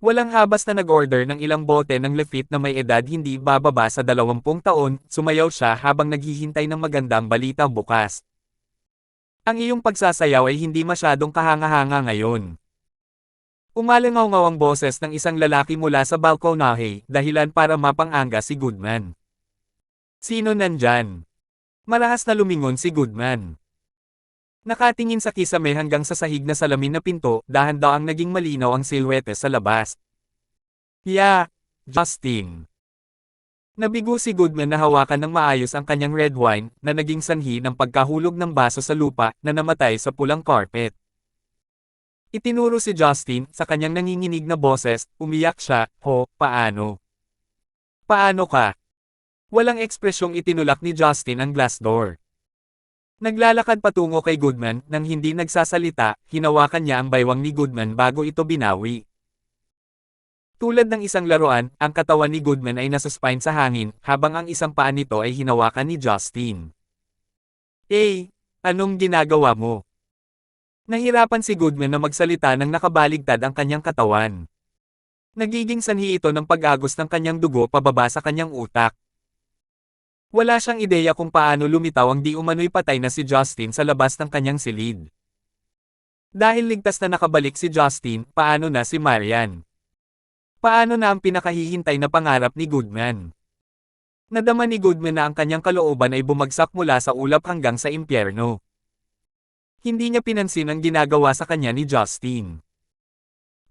Walang habas na nag-order ng ilang bote ng Lefit na may edad hindi bababa sa 20 taon, sumayaw siya habang naghihintay ng magandang balita bukas. Ang iyong pagsasayaw ay hindi masyadong kahanga-hanga ngayon. Umalangaw-ngaw ang boses ng isang lalaki mula sa balkonahe, dahilan para mapang-anga si Goodman. Sino nandyan? Marahas na lumingon si Goodman. Nakatingin sa kisame hanggang sa sahig na salamin na pinto, dahan-daang naging malinaw ang silhwete sa labas. Yeah, Justin. Nabigo si Goodman na hawakan ng maayos ang kanyang red wine, na naging sanhi ng pagkahulog ng baso sa lupa, na namatay sa pulang carpet. Itinuro si Justin, sa kanyang nanginginig na boses, umiyak siya, ho, paano? Paano ka? Walang ekspresyong itinulak ni Justin ang glass door. Naglalakad patungo kay Goodman, nang hindi nagsasalita, hinawakan niya ang baywang ni Goodman bago ito binawi. Tulad ng isang laruan, ang katawan ni Goodman ay nasuspine sa hangin, habang ang isang paa nito ay hinawakan ni Justin. Anong ginagawa mo? Nahirapan si Goodman na magsalita nang nakabaligtad ang kanyang katawan. Nagiging sanhi ito ng pag-agos ng kanyang dugo pababa sa kanyang utak. Wala siyang ideya kung paano lumitaw ang di umano'y patay na si Justin sa labas ng kanyang silid. Dahil ligtas na nakabalik si Justin, paano na si Marian? Paano na ang pinakahihintay na pangarap ni Goodman? Nadama ni Goodman na ang kanyang kalooban ay bumagsak mula sa ulap hanggang sa impyerno. Hindi niya pinansin ang ginagawa sa kanya ni Justin.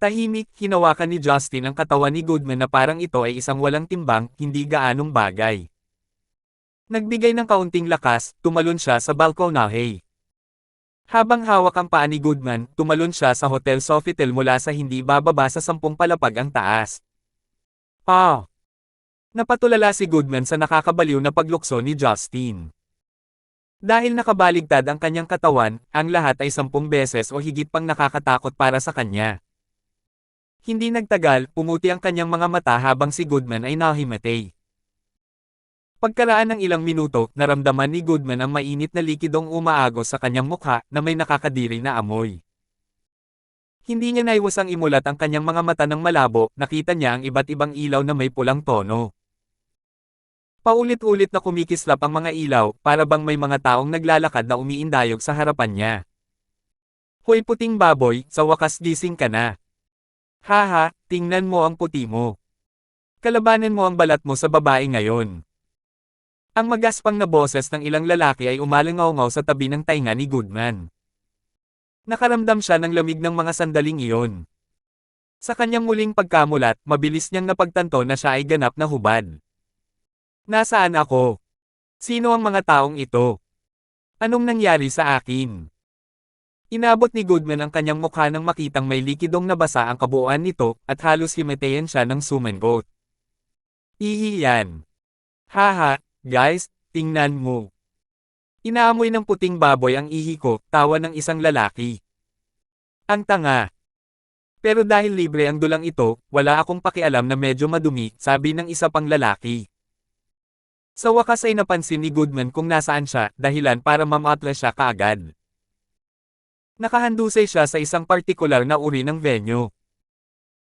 Tahimik, hinawakan ni Justin ang katawan ni Goodman na parang ito ay isang walang timbang, hindi gaanong bagay. Nagbigay ng kaunting lakas, tumalon siya sa balkonahe. Habang hawak ang paa ni Goodman, tumalon siya sa Hotel Sofitel mula sa hindi bababa sa 10 palapag ang taas. Napatulala si Goodman sa nakakabaliw na paglukso ni Justin. Dahil nakabaligtad ang kanyang katawan, ang lahat ay 10 beses o higit pang nakakatakot para sa kanya. Hindi nagtagal, pumuti ang kanyang mga mata habang si Goodman ay nahimatay. Pagkaraan ng ilang minuto, naramdaman ni Goodman ang mainit na likidong umaagos sa kanyang mukha na may nakakadiri na amoy. Hindi niya naiwasang imulat ang kanyang mga mata ng malabo, nakita niya ang iba't ibang ilaw na may pulang tono. Paulit-ulit na kumikislap ang mga ilaw, para bang may mga taong naglalakad na umiindayog sa harapan niya. Hoy puting baboy, sa wakas gising ka na. Haha, tingnan mo ang puti mo. Kalabanan mo ang balat mo sa babae ngayon. Ang magaspang na boses ng ilang lalaki ay umalangaw-ngaw sa tabi ng tainga ni Goodman. Nakaramdam siya ng lamig ng mga sandaling iyon. Sa kanyang muling pagkamulat, mabilis niyang napagtanto na siya ay ganap na hubad. Nasaan ako? Sino ang mga taong ito? Anong nangyari sa akin? Inabot ni Goodman ang kanyang mukha nang makitang may likidong nabasa ang kabuuan nito, at halos himatayan siya ng sumangot. Ihiyan. Haha. Guys, tingnan mo. Inaamoy ng puting baboy ang ihi ko, tawa ng isang lalaki. Ang tanga. Pero dahil libre ang dulang ito, wala akong pakialam na medyo madumi, sabi ng isa pang lalaki. Sa wakas ay napansin ni Goodman kung nasaan siya, dahilan para mamatla siya kaagad. Nakahandusay siya sa isang partikular na uri ng venue.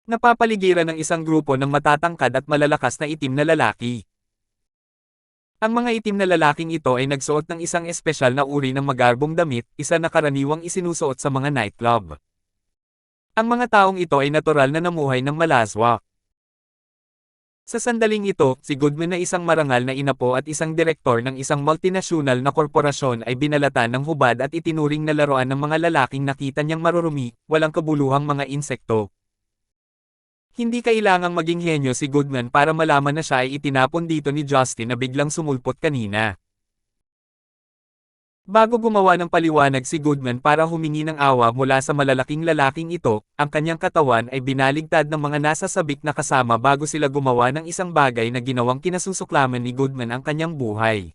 Napapaligiran ng isang grupo ng matatangkad at malalakas na itim na lalaki. Ang mga itim na lalaking ito ay nagsuot ng isang espesyal na uri ng magarbong damit, isa na karaniwang isinusuot sa mga nightclub. Ang mga taong ito ay natural na namuhay ng malaswa. Sa sandaling ito, si Goodman na isang marangal na inapo at isang direktor ng isang multinational na korporasyon ay binalatan ng hubad at itinuring na laruan ng mga lalaking nakita niyang marurumi, walang kabuluhang mga insekto. Hindi kailangang maging henyo si Goodman para malaman na siya ay itinapon dito ni Justin na biglang sumulpot kanina. Bago gumawa ng paliwanag si Goodman para humingi ng awa mula sa malalaking lalaking ito, ang kanyang katawan ay binaligtad ng mga nasasabik na kasama bago sila gumawa ng isang bagay na ginawang kinasusuklaman ni Goodman ang kanyang buhay.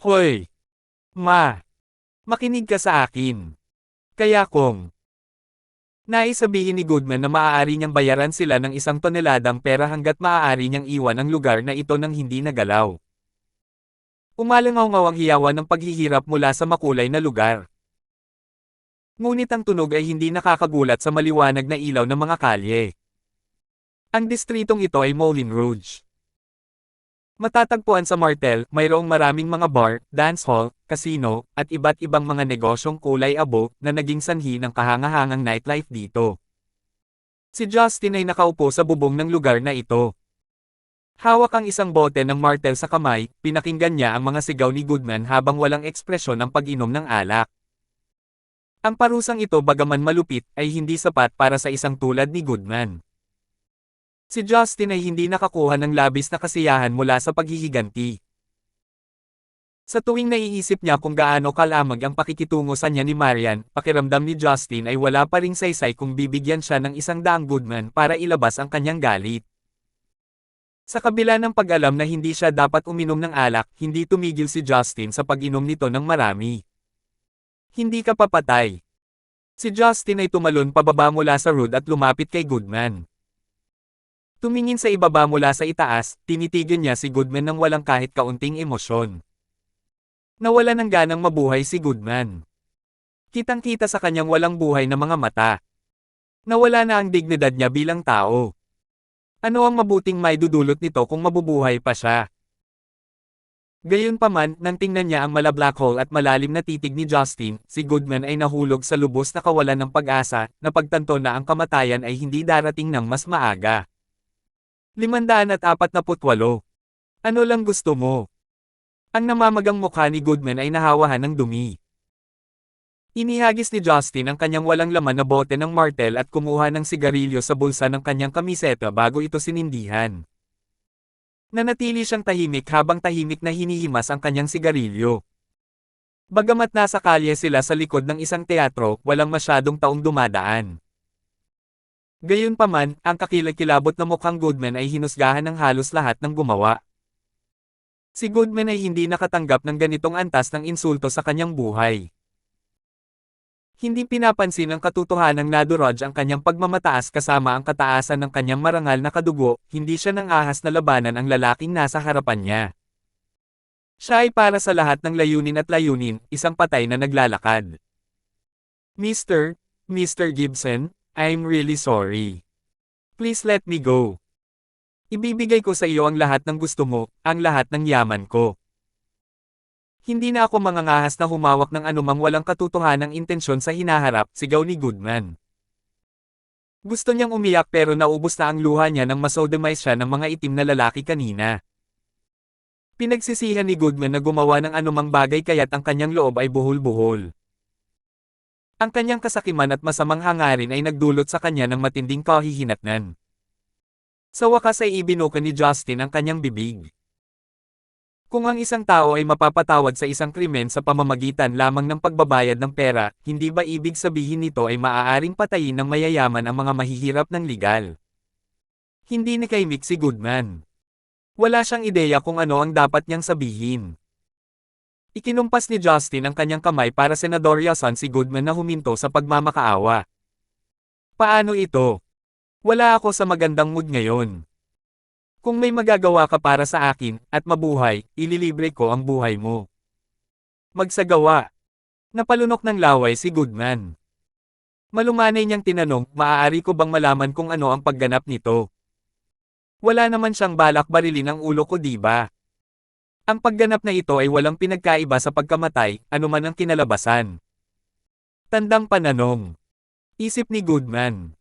Hoy! Makinig ka sa akin. Kaya kung nais sabihin ni Goodman na maaari niyang bayaran sila ng 1 toneladang pera hanggat maaari niyang iwan ang lugar na ito nang hindi nagalaw. Umalangaw-ngaw ang hiyawan ng paghihirap mula sa makulay na lugar. Ngunit ang tunog ay hindi nakakagulat sa maliwanag na ilaw ng mga kalye. Ang distritong ito ay Moulin Rouge. Matatagpuan sa Martel, mayroong maraming mga bar, dance hall, casino, at iba't ibang mga negosyong kulay abo na naging sanhi ng kahangahangang nightlife dito. Si Justin ay nakaupo sa bubong ng lugar na ito. Hawak ang isang bote ng Martel sa kamay, pinakinggan niya ang mga sigaw ni Goodman habang walang ekspresyon ng pag-inom ng alak. Ang parusang ito bagaman malupit ay hindi sapat para sa isang tulad ni Goodman. Si Justin ay hindi nakakuha ng labis na kasiyahan mula sa paghihiganti. Sa tuwing naiisip niya kung gaano kalamag ang pakikitungo sa niya ni Marian, pakiramdam ni Justin ay wala pa ring saysay kung bibigyan siya ng 100 Goodman para ilabas ang kanyang galit. Sa kabila ng pag-alam na hindi siya dapat uminom ng alak, hindi tumigil si Justin sa pag-inom nito ng marami. Hindi ka papatay. Si Justin ay tumalon pababa mula sa rood at lumapit kay Goodman. Tumingin sa ibaba mula sa itaas, tinitigan niya si Goodman nang walang kahit kaunting emosyon. Nawala ng ganang mabuhay si Goodman. Kitang-kita sa kanyang walang buhay na mga mata. Nawala na ang dignidad niya bilang tao. Ano ang mabuting maidudulot nito kung mabubuhay pa siya? Gayunpaman, nang tingnan niya ang mala-black hole at malalim na titig ni Justin, si Goodman ay nahulog sa lubos na kawalan ng pag-asa, na pagtanto na ang kamatayan ay hindi darating ng mas maaga. 548. Ano lang gusto mo? Ang namamagang mukha ni Goodman ay nahawahan ng dumi. Inihagis ni Justin ang kanyang walang laman na bote ng martel at kumuha ng sigarilyo sa bulsa ng kanyang kamiseta bago ito sinindihan. Nanatili siyang tahimik habang tahimik na hinihimas ang kanyang sigarilyo. Bagamat nasa kalye sila sa likod ng isang teatro, walang masyadong taong dumadaan. Gayunpaman, ang kakilakilabot na mukhang Goodman ay hinusgahan ng halos lahat ng gumawa. Si Goodman ay hindi nakatanggap ng ganitong antas ng insulto sa kanyang buhay. Hindi pinapansin ang katotohanang nadurog ang kanyang pagmamataas kasama ang kataasan ng kanyang marangal na kadugo, hindi siya nang ahas na labanan ang lalaking nasa harapan niya. Siya ay para sa lahat ng layunin, isang patay na naglalakad. Mr. Gibson, I'm really sorry. Please let me go. Ibibigay ko sa iyo ang lahat ng gusto mo, ang lahat ng yaman ko. Hindi na ako mangangahas na humawak ng anumang walang katotohanang intensyon sa hinaharap, sigaw ni Goodman. Gusto niyang umiyak pero naubos na ang luha niya nang masodomize siya ng mga itim na lalaki kanina. Pinagsisihan ni Goodman na gumawa ng anumang bagay kaya't ang kanyang loob ay buhol-buhol. Ang kanyang kasakiman at masamang hangarin ay nagdulot sa kanya ng matinding kahihinatnan. Sa wakas ay ibinuka ni Justin ang kanyang bibig. Kung ang isang tao ay mapapatawad sa isang krimen sa pamamagitan lamang ng pagbabayad ng pera, hindi ba ibig sabihin nito ay maaaring patayin ng mayayaman ang mga mahihirap ng legal? Hindi nakaimik si Goodman. Wala siyang ideya kung ano ang dapat niyang sabihin. Ikinumpas ni Justin ang kanyang kamay para senadoryasan si Goodman na huminto sa pagmamakaawa. Paano ito? Wala ako sa magandang mood ngayon. Kung may magagawa ka para sa akin, at mabuhay, ililibre ko ang buhay mo. Magsagawa. Napalunok ng laway si Goodman. Malumanay niyang tinanong, maaari ko bang malaman kung ano ang pagganap nito? Wala naman siyang balak barilin ang ulo ko, diba? Ang pagganap na ito ay walang pinagkaiba sa pagkamatay, anuman ang kinalabasan. Tandang pananong. Isip ni Goodman.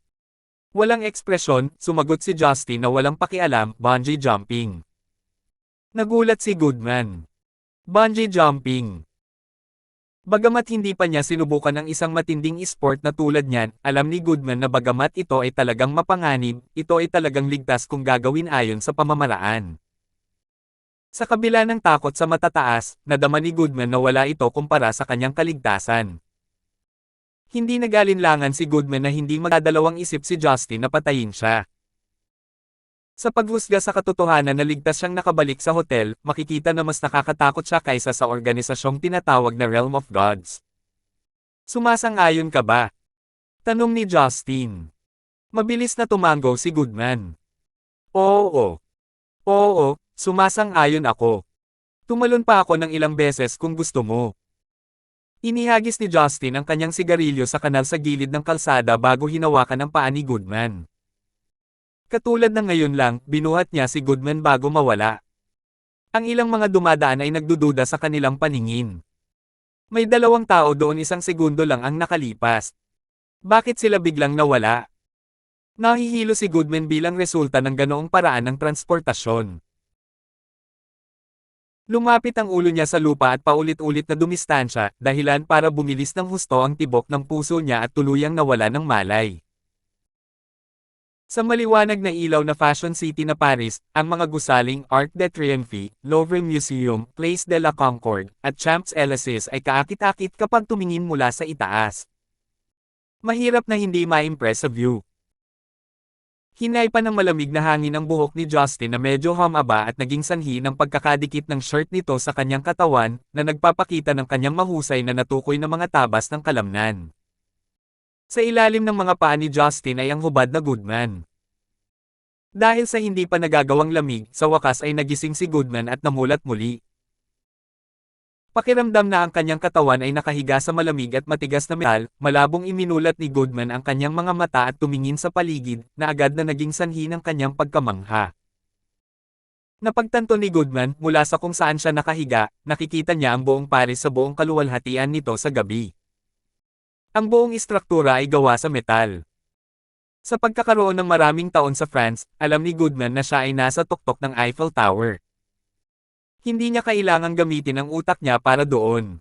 Walang ekspresyon, sumagot si Justin na walang pakialam, bungee jumping. Nagulat si Goodman. Bungee jumping. Bagamat hindi pa niya sinubukan ang isang matinding sport na tulad niyan, alam ni Goodman na bagamat ito ay talagang mapanganib, ito ay talagang ligtas kung gagawin ayon sa pamamaraan. Sa kabila ng takot sa matataas, nadama ni Goodman na wala ito kumpara sa kanyang kaligtasan. Hindi nag-alinlangan si Goodman na hindi magdadalawang isip si Justin na patayin siya. Sa paghusga sa katotohanan na ligtas siyang nakabalik sa hotel, makikita na mas nakakatakot siya kaysa sa organisasyong tinatawag na Realm of Gods. Sumasang-ayon ka ba? Tanong ni Justin. Mabilis na tumango si Goodman. Oo. Oo, sumasang-ayon ako. Tumalon pa ako ng ilang beses kung gusto mo. Inihagis ni Justin ang kanyang sigarilyo sa kanal sa gilid ng kalsada bago hinawakan ang paa ni Goodman. Katulad ng ngayon lang, binuhat niya si Goodman bago mawala. Ang ilang mga dumadaan ay nagdududa sa kanilang paningin. May dalawang tao doon, isang segundo lang ang nakalipas. Bakit sila biglang nawala? Nahihilo si Goodman bilang resulta ng ganoong paraan ng transportasyon. Lumapit ang ulo niya sa lupa at paulit-ulit na dumistansya, dahilan para bumilis ng husto ang tibok ng puso niya at tuluyang nawala ng malay. Sa maliwanag na ilaw na Fashion City na Paris, ang mga gusaling Arc de Triomphe, Louvre Museum, Place de la Concorde, at Champs-Élysées ay kaakit-akit kapag tumingin mula sa itaas. Mahirap na hindi ma-impress sa view. Hinay pa ng malamig na hangin ang buhok ni Justin na medyo humaba at naging sanhi ng pagkakadikit ng shirt nito sa kanyang katawan, na nagpapakita ng kanyang mahusay na natukoy na mga tabas ng kalamnan. Sa ilalim ng mga paa ni Justin ay ang hubad na Goodman. Dahil sa hindi pa nagagawang lamig, sa wakas ay nagising si Goodman at namulat muli. Pakiramdam na ang kanyang katawan ay nakahiga sa malamig at matigas na metal, malabong iminulat ni Goodman ang kanyang mga mata at tumingin sa paligid, na agad na naging sanhi ng kanyang pagkamangha. Napagtanto ni Goodman, mula sa kung saan siya nakahiga, nakikita niya ang buong Paris sa buong kaluwalhatian nito sa gabi. Ang buong istruktura ay gawa sa metal. Sa pagkakaroon ng maraming taon sa France, alam ni Goodman na siya ay nasa tuktok ng Eiffel Tower. Hindi niya kailangang gamitin ang utak niya para doon.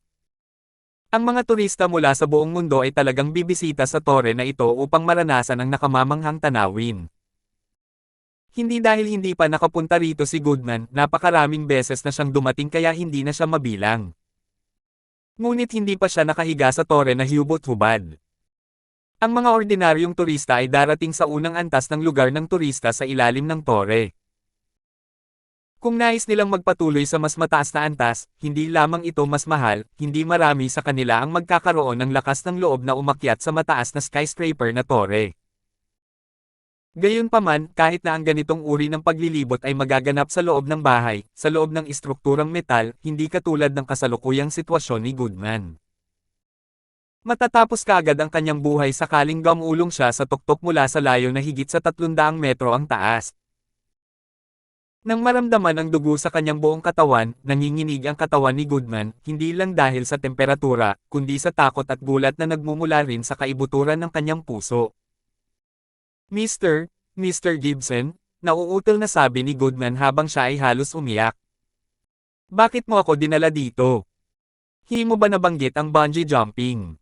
Ang mga turista mula sa buong mundo ay talagang bibisita sa tore na ito upang maranasan ang nakamamanghang tanawin. Hindi dahil hindi pa nakapunta rito si Goodman, napakaraming beses na siyang dumating kaya hindi na siya mabilang. Ngunit hindi pa siya nakahiga sa tore na hubot-hubad. Ang mga ordinaryong turista ay darating sa unang antas ng lugar ng turista sa ilalim ng tore. Kung nais nilang magpatuloy sa mas mataas na antas, hindi lamang ito mas mahal, hindi marami sa kanila ang magkakaroon ng lakas ng loob na umakyat sa mataas na skyscraper na tore. Gayunpaman, kahit na ang ganitong uri ng paglilibot ay magaganap sa loob ng bahay, sa loob ng istrukturang metal, hindi katulad ng kasalukuyang sitwasyon ni Goodman. Matatapos kaagad ang kanyang buhay sakaling gamulong siya sa tuktok mula sa layo na higit sa 300 metro ang taas. Nang maramdaman ang dugo sa kanyang buong katawan, nanginginig ang katawan ni Goodman, hindi lang dahil sa temperatura, kundi sa takot at gulat na nagmumula rin sa kaibuturan ng kanyang puso. Mr. Gibson, nauutal na sabi ni Goodman habang siya ay halos umiyak. Bakit mo ako dinala dito? Hindi mo ba nabanggit ang bungee jumping?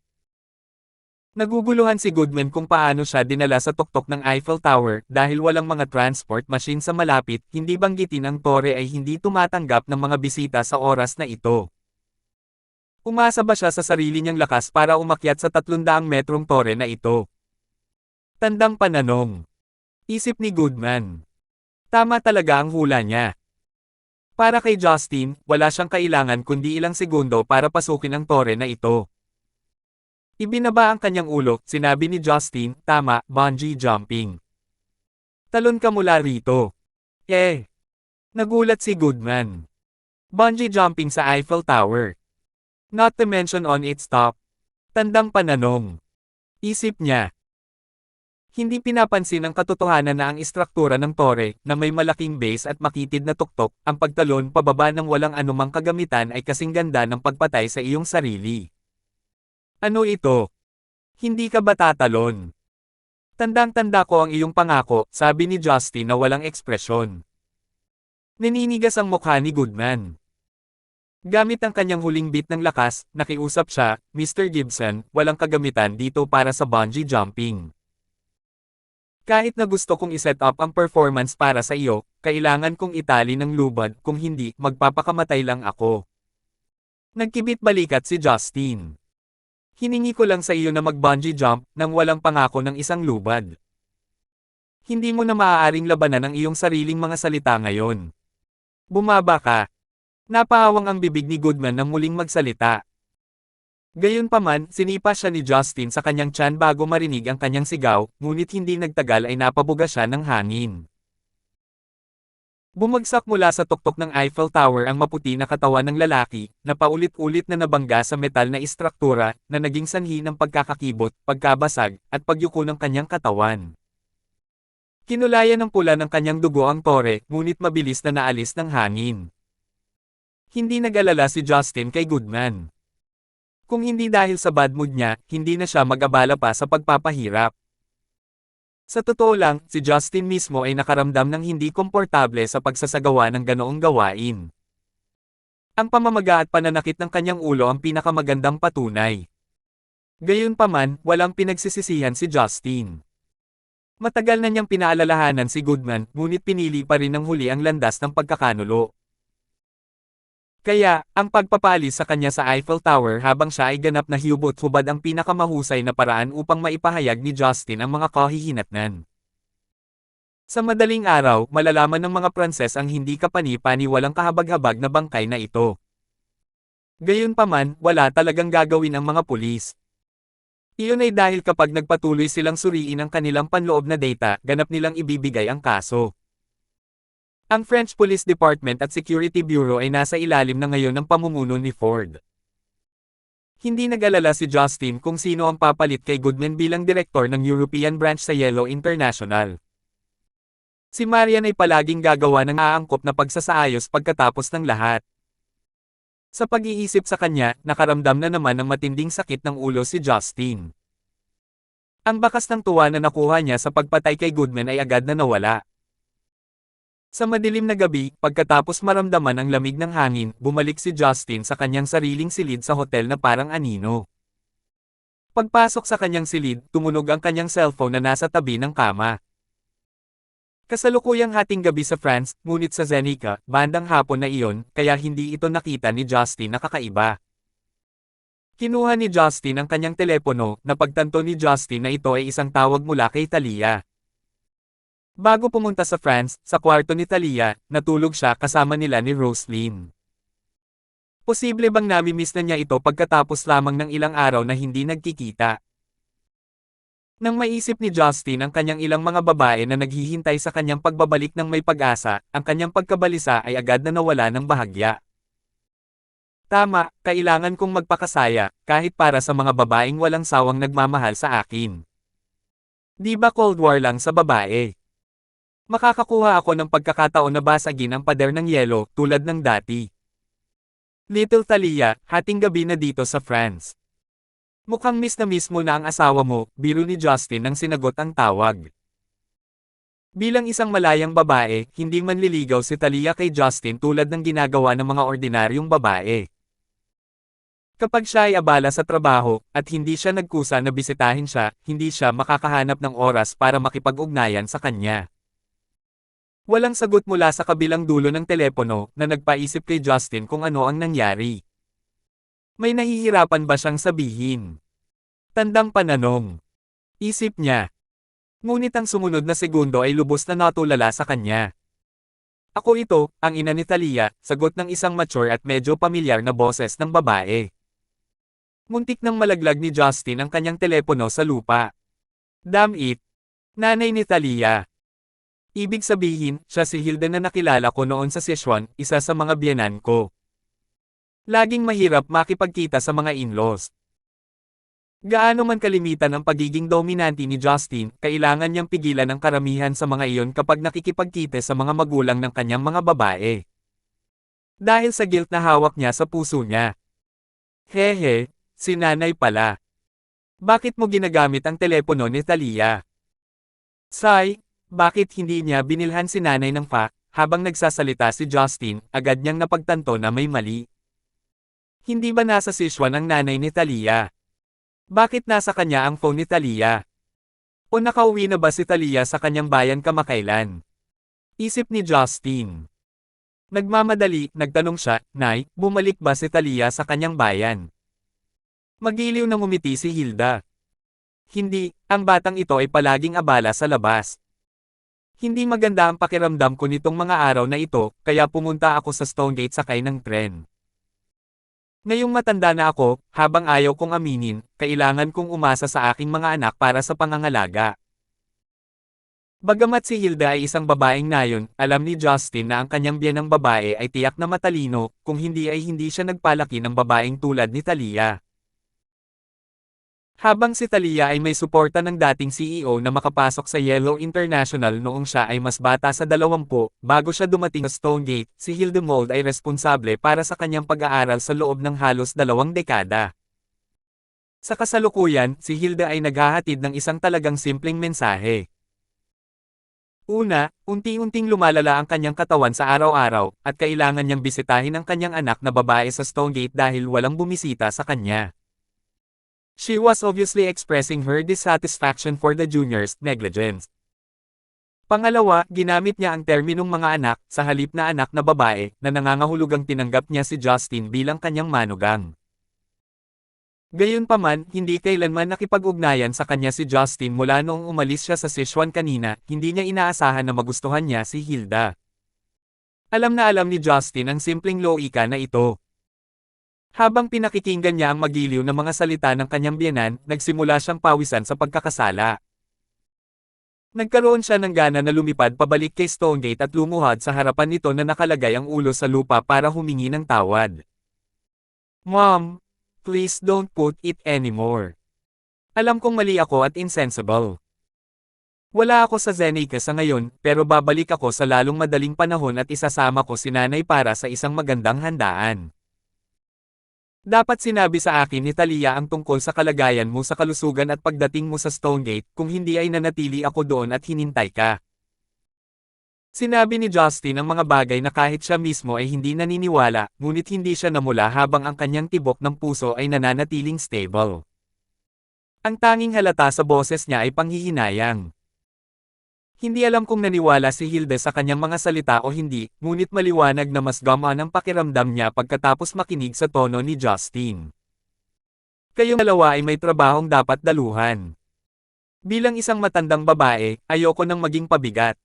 Naguguluhan si Goodman kung paano siya dinala sa tuktok ng Eiffel Tower dahil walang mga transport machine sa malapit, hindi banggitin ang tore ay hindi tumatanggap ng mga bisita sa oras na ito. Umasa ba siya sa sarili niyang lakas para umakyat sa 300 metrong tore na ito? Tandang pananong. Isip ni Goodman. Tama talaga ang hula niya. Para kay Justin, wala siyang kailangan kundi ilang segundo para pasukin ang tore na ito. Ibinaba ang kanyang ulo, sinabi ni Justin, tama, bungee jumping. Talon ka mula rito. Nagulat si Goodman. Bungee jumping sa Eiffel Tower. Not to mention on its top. Tandang pananong. Isip niya. Hindi pinapansin ang katotohanan na ang istruktura ng tore, na may malaking base at makitid na tuktok, ang pagtalon pababa ng walang anumang kagamitan ay kasing ganda ng pagpatay sa iyong sarili. Ano ito? Hindi ka ba tatalon? Tandang-tanda ko ang iyong pangako, sabi ni Justin na walang ekspresyon. Naninigas ang mukha ni Goodman. Gamit ang kanyang huling bit ng lakas, nakiusap siya, Mr. Gibson, walang kagamitan dito para sa bungee jumping. Kahit na gusto kong iset up ang performance para sa iyo, kailangan kong itali ng lubad, kung hindi, magpapakamatay lang ako. Nagkibit balikat si Justin. Hiningi ko lang sa iyo na mag-bungee jump nang walang pangako ng isang lubad. Hindi mo na maaaring labanan ang iyong sariling mga salita ngayon. Bumaba ka. Napahawang ang bibig ni Goodman nang muling magsalita. Gayunpaman, sinipa siya ni Justin sa kanyang tiyan bago marinig ang kanyang sigaw, ngunit hindi nagtagal ay napabuga siya ng hangin. Bumagsak mula sa tuktok ng Eiffel Tower ang maputi na katawan ng lalaki, na paulit-ulit na nabangga sa metal na istruktura, na naging sanhi ng pagkakakibot, pagkabasag, at pagyuko ng kanyang katawan. Kinulayan ng pula ng kanyang dugo ang tore, ngunit mabilis na naalis ng hangin. Hindi nag-alala si Justin kay Goodman. Kung hindi dahil sa bad mood niya, hindi na siya mag-abala pa sa pagpapahirap. Sa totoo lang, si Justin mismo ay nakaramdam ng hindi komportable sa pagsasagawa ng ganoong gawain. Ang pamamaga at pananakit ng kanyang ulo ang pinakamagandang patunay. Gayunpaman, walang pinagsisisihan si Justin. Matagal na niyang pinaalalahanan si Goodman, ngunit pinili pa rin ng huli ang landas ng pagkakanulo. Kaya, ang pagpapalis sa kanya sa Eiffel Tower habang siya ay ganap na hubot-hubad ang pinakamahusay na paraan upang maipahayag ni Justin ang mga kahihinatnan. Sa madaling araw, malalaman ng mga Pranses ang hindi kapani-paniwalang kahabag-habag na bangkay na ito. Gayunpaman, wala talagang gagawin ang mga pulis. Iyon ay dahil kapag nagpatuloy silang suriin ang kanilang panloob na data, ganap nilang ibibigay ang kaso. Ang French Police Department at Security Bureau ay nasa ilalim na ngayon ng pamumuno ni Ford. Hindi nag-alala si Justin kung sino ang papalit kay Goodman bilang direktor ng European branch sa Yellow International. Si Marian ay palaging gagawa ng aangkop na pagsasaayos pagkatapos ng lahat. Sa pag-iisip sa kanya, nakaramdam na naman ng matinding sakit ng ulo si Justin. Ang bakas ng tuwa na nakuha niya sa pagpatay kay Goodman ay agad na nawala. Sa madilim na gabi, pagkatapos maramdaman ang lamig ng hangin, bumalik si Justin sa kanyang sariling silid sa hotel na parang anino. Pagpasok sa kanyang silid, tumunog ang kanyang cellphone na nasa tabi ng kama. Kasalukuyang hating gabi sa France, ngunit sa Zenica, bandang hapon na iyon, kaya hindi ito nakita ni Justin na kakaiba. Kinuha ni Justin ang kanyang telepono, napagtanto ni Justin na ito ay isang tawag mula kay Talia. Bago pumunta sa France, sa kwarto ni Talia, natulog siya kasama nila ni Roslyn. Posible bang nami-miss na niya ito pagkatapos lamang ng ilang araw na hindi nagkikita? Nang maisip ni Justin ang kanyang ilang mga babae na naghihintay sa kanyang pagbabalik ng may pag-asa, ang kanyang pagkabalisa ay agad na nawala ng bahagya. Tama, kailangan kong magpakasaya, kahit para sa mga babaeng walang sawang nagmamahal sa akin. Di ba Cold War lang sa babae? Makakakuha ako ng pagkakataon na basagin ang pader ng yelo, tulad ng dati. Little Talia, hating gabi na dito sa France. Mukhang miss na miss mo na ang asawa mo, biro ni Justin nang sinagot ang tawag. Bilang isang malayang babae, hindi manliligaw si Talia kay Justin tulad ng ginagawa ng mga ordinaryong babae. Kapag siya ay abala sa trabaho, at hindi siya nagkusa na bisitahin siya, hindi siya makakahanap ng oras para makipag-ugnayan sa kanya. Walang sagot mula sa kabilang dulo ng telepono, na nagpaisip kay Justin kung ano ang nangyari. May nahihirapan ba siyang sabihin? Tandang pananong. Isip niya. Ngunit ang sumunod na segundo ay lubos na natulala sa kanya. Ako ito, ang ina ni Talia, sagot ng isang mature at medyo pamilyar na boses ng babae. Muntik nang malaglag ni Justin ang kanyang telepono sa lupa. Damn it! Nanay ni Talia. Ibig sabihin, siya si Hilda na nakilala ko noon sa Sichuan, isa sa mga biyenan ko. Laging mahirap makipagkita sa mga in-laws. Gaano man kalimitan ang pagiging dominante ni Justin, kailangan niyang pigilan ang karamihan sa mga iyon kapag nakikipagkita sa mga magulang ng kanyang mga babae. Dahil sa guilt na hawak niya sa puso niya. Hehe, si nanay pala. Bakit mo ginagamit ang telepono ni Talia? Say, bakit hindi niya binilhan si nanay ng fax? Habang nagsasalita si Justin, agad niyang napagtanto na may mali. Hindi ba nasa Sichuan ang nanay ni Talia? Bakit nasa kanya ang phone ni Talia? O nakauwi na ba si Talia sa kanyang bayan kamakailan? Isip ni Justin. Nagmamadali, nagtanong siya, Nay, bumalik ba si Talia sa kanyang bayan? Magiliw na ngumiti si Hilda. Hindi, ang batang ito ay palaging abala sa labas. Hindi maganda ang pakiramdam ko nitong mga araw na ito, kaya pumunta ako sa Stonegate sakay ng tren. Ngayong matanda na ako, habang ayaw kong aminin, kailangan kong umasa sa aking mga anak para sa pangangalaga. Bagamat si Hilda ay isang babaeng nayon, alam ni Justin na ang kanyang biyenang babae ay tiyak na matalino, kung hindi ay hindi siya nagpalaki ng babaeng tulad ni Talia. Habang si Talia ay may suporta ng dating CEO na makapasok sa Yellow International noong siya ay mas bata sa 20, bago siya dumating sa Stonegate, si Hilda Mold ay responsable para sa kanyang pag-aaral sa loob ng halos 2 dekada. Sa kasalukuyan, si Hilda ay naghahatid ng isang talagang simpleng mensahe. Una, unti-unting lumalala ang kanyang katawan sa araw-araw, at kailangan niyang bisitahin ang kanyang anak na babae sa Stonegate dahil walang bumisita sa kanya. She was obviously expressing her dissatisfaction for the junior's negligence. Pangalawa, ginamit niya ang terminong mga anak, sa halip na anak na babae, na nangangahulugang tinanggap niya si Justin bilang kanyang manugang. Gayunpaman, hindi kailanman nakipag-ugnayan sa kanya si Justin mula noong umalis siya sa Sichuan kanina, hindi niya inaasahan na magustuhan niya si Hilda. Alam na alam ni Justin ang simpleng loika na ito. Habang pinakikinggan niya ang magiliw na mga salita ng kanyang biyenan, nagsimula siyang pawisan sa pagkakasala. Nagkaroon siya ng gana na lumipad pabalik kay Stonegate at lumuhad sa harapan nito na nakalagay ang ulo sa lupa para humingi ng tawad. Mom, please don't put it anymore. Alam kong mali ako at insensible. Wala ako sa Zeneca sa ngayon, pero babalik ako sa lalong madaling panahon at isasama ko si nanay para sa isang magandang handaan. Dapat sinabi sa akin ni Talia ang tungkol sa kalagayan mo sa kalusugan at pagdating mo sa Stonegate, kung hindi ay nanatili ako doon at hinintay ka. Sinabi ni Justin ang mga bagay na kahit siya mismo ay hindi naniniwala, ngunit hindi siya namula habang ang kanyang tibok ng puso ay nananatiling stable. Ang tanging halata sa boses niya ay panghihinayang. Hindi alam kung naniwala si Hilda sa kanyang mga salita o hindi, ngunit maliwanag na mas gamaan ang pakiramdam niya pagkatapos makinig sa tono ni Justin. Kayong dalawa ay may trabahong dapat daluhan. Bilang isang matandang babae, ayoko nang maging pabigat.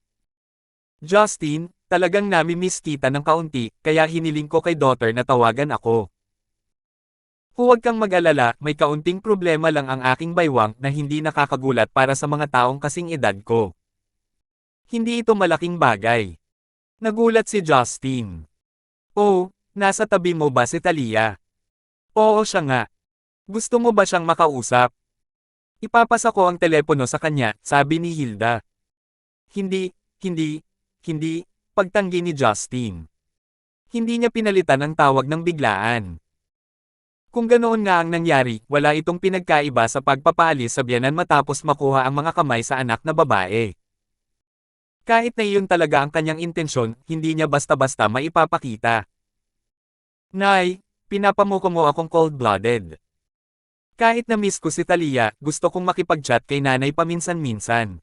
Justin, talagang nami-miss kita ng kaunti, kaya hiniling ko kay daughter na tawagan ako. Huwag kang mag-alala, may kaunting problema lang ang aking baywang na hindi nakakagulat para sa mga taong kasing edad ko. Hindi ito malaking bagay. Nagulat si Justin. Oh, nasa tabi mo ba si Talia? Oo siya nga. Gusto mo ba siyang makausap? Ipapasa ko ang telepono sa kanya, sabi ni Hilda. Hindi, pagtanggi ni Justin. Hindi niya pinalitan ang tawag ng biglaan. Kung ganoon nga ang nangyari, wala itong pinagkaiba sa pagpapaalis sa biyanan matapos makuha ang mga kamay sa anak na babae. Kahit na iyon talaga ang kanyang intensyon, hindi niya basta-basta maipapakita. Nay, pinapamuko mo akong cold-blooded. Kahit na miss ko si Talia, gusto kong makipag-chat kay nanay paminsan-minsan.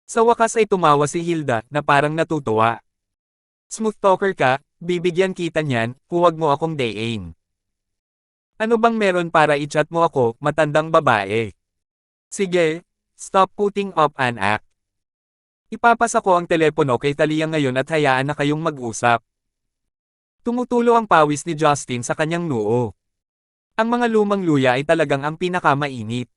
Sa wakas ay tumawa si Hilda, na parang natutuwa. Smooth talker ka, bibigyan kita niyan, huwag mo akong dayin. Ano bang meron para i-chat mo ako, matandang babae? Sige, stop putting up an act. Ipapasa ko ang telepono kay Talia ngayon at hayaan na kayong mag-usap. Tumutulo ang pawis ni Justin sa kanyang noo. Ang mga lumang luya ay talagang ang pinakamainit.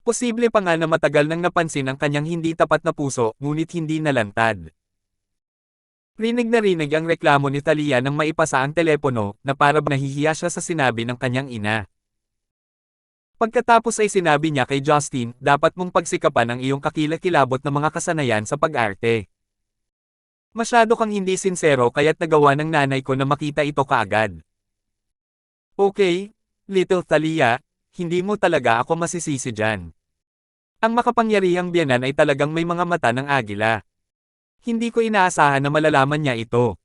Posible pa nga na matagal nang napansin ang kanyang hindi tapat na puso, ngunit hindi nalantad. Rinig na rinig ang reklamo ni Talia nang maipasa ang telepono, na para nahihiya siya sa sinabi ng kanyang ina. Pagkatapos ay sinabi niya kay Justin, dapat mong pagsikapan ang iyong kakilakilabot na mga kasanayan sa pag-arte. Masyado kang hindi sinsero kaya't nagawa ng nanay ko na makita ito kaagad. Okay, little Talia, hindi mo talaga ako masisisi dyan. Ang makapangyarihang biyanan ay talagang may mga mata ng agila. Hindi ko inaasahan na malalaman niya ito.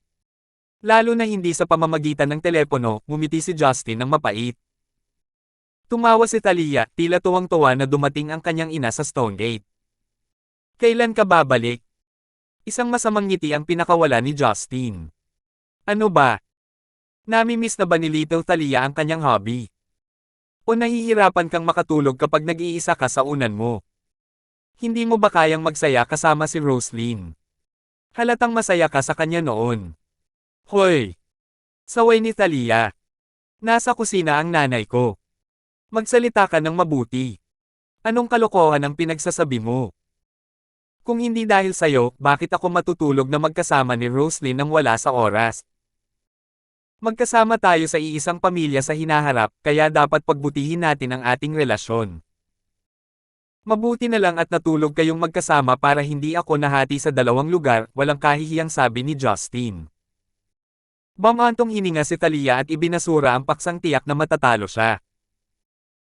Lalo na hindi sa pamamagitan ng telepono, ngumiti si Justin ng mapait. Tumawa si Talia, tila tuwang-tuwa na dumating ang kanyang ina sa Stonegate. Kailan ka babalik? Isang masamang ngiti ang pinakawala ni Justin. Ano ba? Nami-miss na ba ni Little Talia ang kanyang hobby? O nahihirapan kang makatulog kapag nag-iisa ka sa unan mo? Hindi mo ba kayang magsaya kasama si Roslyn? Halatang masaya ka sa kanya noon. Hoy! Saway ni Talia. Nasa kusina ang nanay ko. Magsalita ka ng mabuti. Anong kalokohan ang pinagsasabi mo? Kung hindi dahil sa'yo, bakit ako matutulog na magkasama ni Roslyn nang wala sa oras? Magkasama tayo sa iisang pamilya sa hinaharap, kaya dapat pagbutihin natin ang ating relasyon. Mabuti na lang at natulog kayong magkasama para hindi ako nahati sa dalawang lugar, walang kahihiyang sabi ni Justin. Bamantong hininga si Talia at ibinasura ang paksang tiyak na matatalo siya.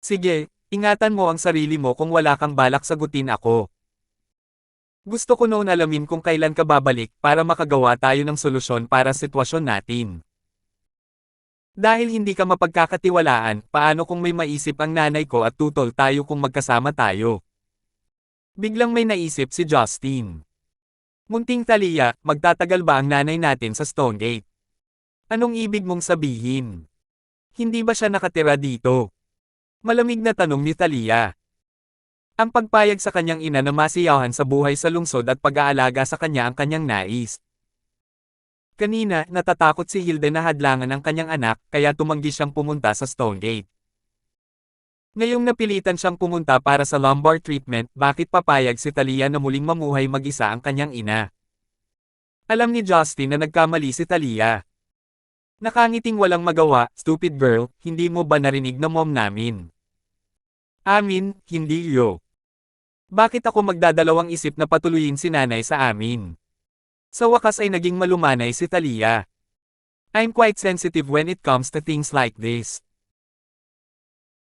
Sige, ingatan mo ang sarili mo kung wala kang balak sagutin ako. Gusto ko noon alamin kung kailan ka babalik para makagawa tayo ng solusyon para sa sitwasyon natin. Dahil hindi ka mapagkakatiwalaan, paano kung may maisip ang nanay ko at tutol tayo kung magkasama tayo? Biglang may naisip si Justin. Munting Talia, magtatagal ba ang nanay natin sa Stonegate? Anong ibig mong sabihin? Hindi ba siya nakatira dito? Malamig na tanong ni Talia. Ang pagpayag sa kanyang ina na masiyahan sa buhay sa lungsod at pag-aalaga sa kanya ang kanyang nais. Kanina, natatakot si Hilde na hadlangan ang kanyang anak, kaya tumanggi siyang pumunta sa Stonegate. Ngayong napilitan siyang pumunta para sa lumbar treatment, bakit papayag si Talia na muling mamuhay mag-isa ang kanyang ina? Alam ni Justin na nagkamali si Talia. Nakangiting walang magawa, stupid girl, hindi mo ba narinig na mom namin? Amin, hindi yo. Bakit ako magdadalawang isip na patuloyin si nanay sa amin? Sa wakas ay naging malumanay si Talia. I'm quite sensitive when it comes to things like this.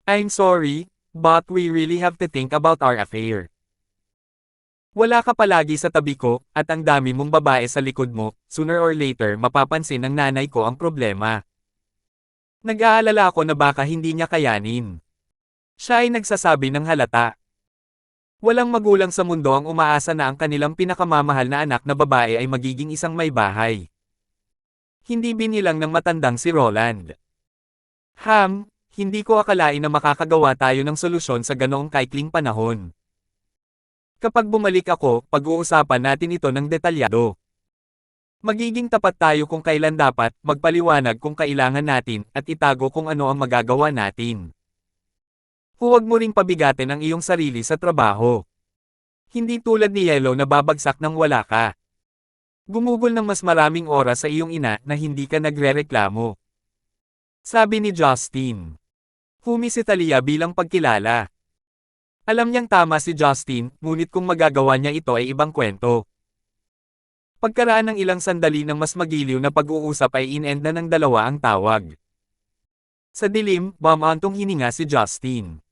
I'm sorry, but we really have to think about our affair. Wala ka palagi sa tabi ko, at ang dami mong babae sa likod mo, sooner or later mapapansin ng nanay ko ang problema. Nag-aalala ako na baka hindi niya kayanin. Siya ay nagsasabi ng halata. Walang magulang sa mundo ang umaasa na ang kanilang pinakamamahal na anak na babae ay magiging isang may bahay. Hindi binilang ng matandang si Roland. Hindi ko akalain na makakagawa tayo ng solusyon sa ganoong kaikling panahon. Kapag bumalik ako, pag-uusapan natin ito ng detalyado. Magiging tapat tayo kung kailan dapat, magpaliwanag kung kailangan natin, at itago kung ano ang magagawa natin. Huwag mo ring pabigatin ang iyong sarili sa trabaho. Hindi tulad ni Yellow na babagsak nang wala ka. Gumugol ng mas maraming oras sa iyong ina na hindi ka nagrereklamo. Sabi ni Justin. Humi si Talia bilang pagkilala. Alam niyang tama si Justin, ngunit kung magagawa niya ito ay ibang kwento. Pagkaraan ng ilang sandali ng mas magiliw na pag-uusap ay in-end na ng dalawa ang tawag. Sa dilim, bumantong hininga si Justin.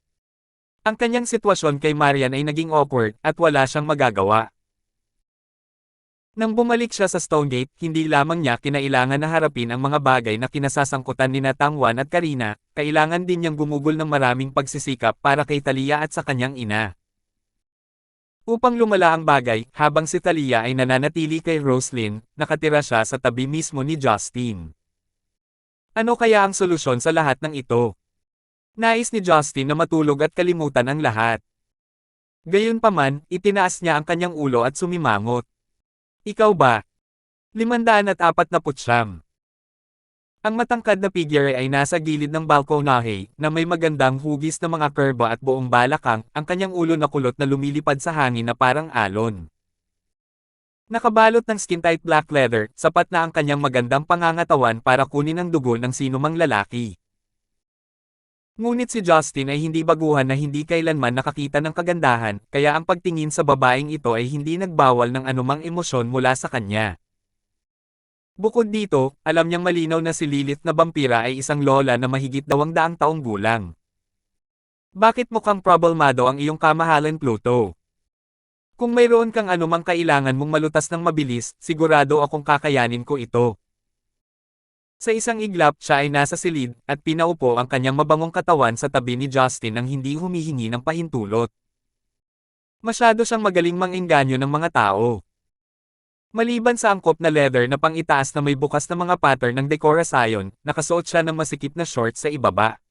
Ang kanyang sitwasyon kay Marian ay naging awkward at wala siyang magagawa. Nang bumalik siya sa Stonegate, hindi lamang niya kinailangan na harapin ang mga bagay na kinasasangkutan ni Tangwan at Karina, kailangan din niyang gumugol ng maraming pagsisikap para kay Talia at sa kanyang ina. Upang lumala ang bagay, habang si Talia ay nananatili kay Roslyn, nakatira siya sa tabi mismo ni Justin. Ano kaya ang solusyon sa lahat ng ito? Nais ni Justin na matulog at kalimutan ang lahat. Gayunpaman, itinaas niya ang kanyang ulo at sumimangot. Ikaw ba? 549. Ang matangkad na figure ay nasa gilid ng balkonahe, na may magandang hugis na mga kurba at buong balakang, ang kanyang ulo na kulot na lumilipad sa hangin na parang alon. Nakabalot ng skin-tight black leather, sapat na ang kanyang magandang pangangatawan para kunin ang dugo ng sinumang lalaki. Ngunit si Justin ay hindi baguhan na hindi kailanman nakakita ng kagandahan, kaya ang pagtingin sa babaeng ito ay hindi nagbawal ng anumang emosyon mula sa kanya. Bukod dito, alam niyang malinaw na si Lilith na vampira ay isang lola na mahigit 200 taong gulang. Bakit mukhang problemado ang iyong kamahalan, Pluto? Kung mayroon kang anumang kailangan mong malutas ng mabilis, sigurado akong kakayanin ko ito. Sa isang iglap, siya ay nasa silid, at pinaupo ang kanyang mabangong katawan sa tabi ni Justin nang hindi humihingi ng pahintulot. Masyado siyang magaling mang-engganyo ng mga tao. Maliban sa angkop na leather na pang-itaas na may bukas na mga pattern ng dekorasyon, nakasuot siya ng masikip na shorts sa ibaba.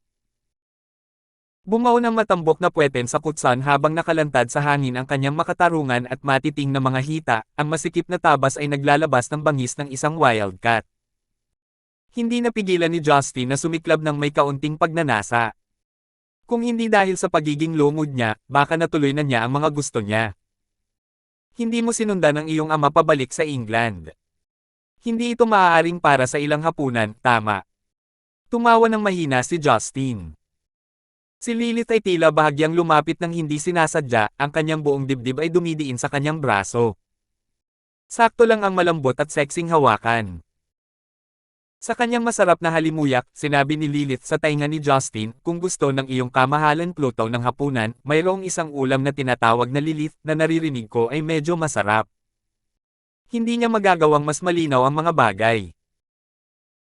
Bumao ng matambok na puweten sa kutsan habang nakalantad sa hangin ang kanyang makatarungan at matiting na mga hita, ang masikip na tabas ay naglalabas ng bangis ng isang wildcat. Hindi napigilan ni Justin na sumiklab ng may kaunting pagnanasa. Kung hindi dahil sa pagiging low mood niya, baka natuloy na niya ang mga gusto niya. Hindi mo sinundan ang iyong ama pabalik sa England. Hindi ito maaaring para sa ilang hapunan, tama. Tumawa ng mahina si Justin. Si Lilith ay tila bahagyang lumapit ng hindi sinasadya, ang kanyang buong dibdib ay dumidiin sa kanyang braso. Sakto lang ang malambot at sexing hawakan. Sa kanyang masarap na halimuyak, sinabi ni Lilith sa tainga ni Justin, kung gusto ng iyong kamahalan Pluto ng hapunan, mayroong isang ulam na tinatawag na Lilith na naririnig ko ay medyo masarap. Hindi niya magagawang mas malinaw ang mga bagay.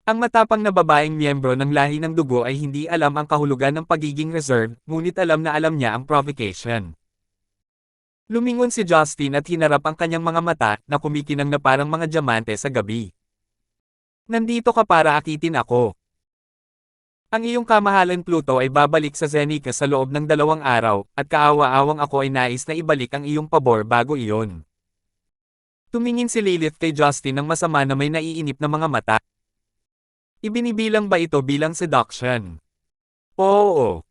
Ang matapang na babaeng miyembro ng lahi ng dugo ay hindi alam ang kahulugan ng pagiging reserved, ngunit alam niya ang provocation. Lumingon si Justin at hinarap ang kanyang mga mata na kumikinang na parang mga diamante sa gabi. Nandito ka para akitin ako. Ang iyong kamahalan Pluto ay babalik sa Zenica sa loob ng 2 araw, at kaawa-awang ako ay nais na ibalik ang iyong pabor bago iyon. Tumingin si Lilith kay Justin ng masama na may naiinip na mga mata. Ibinibilang ba ito bilang seduction? Oo.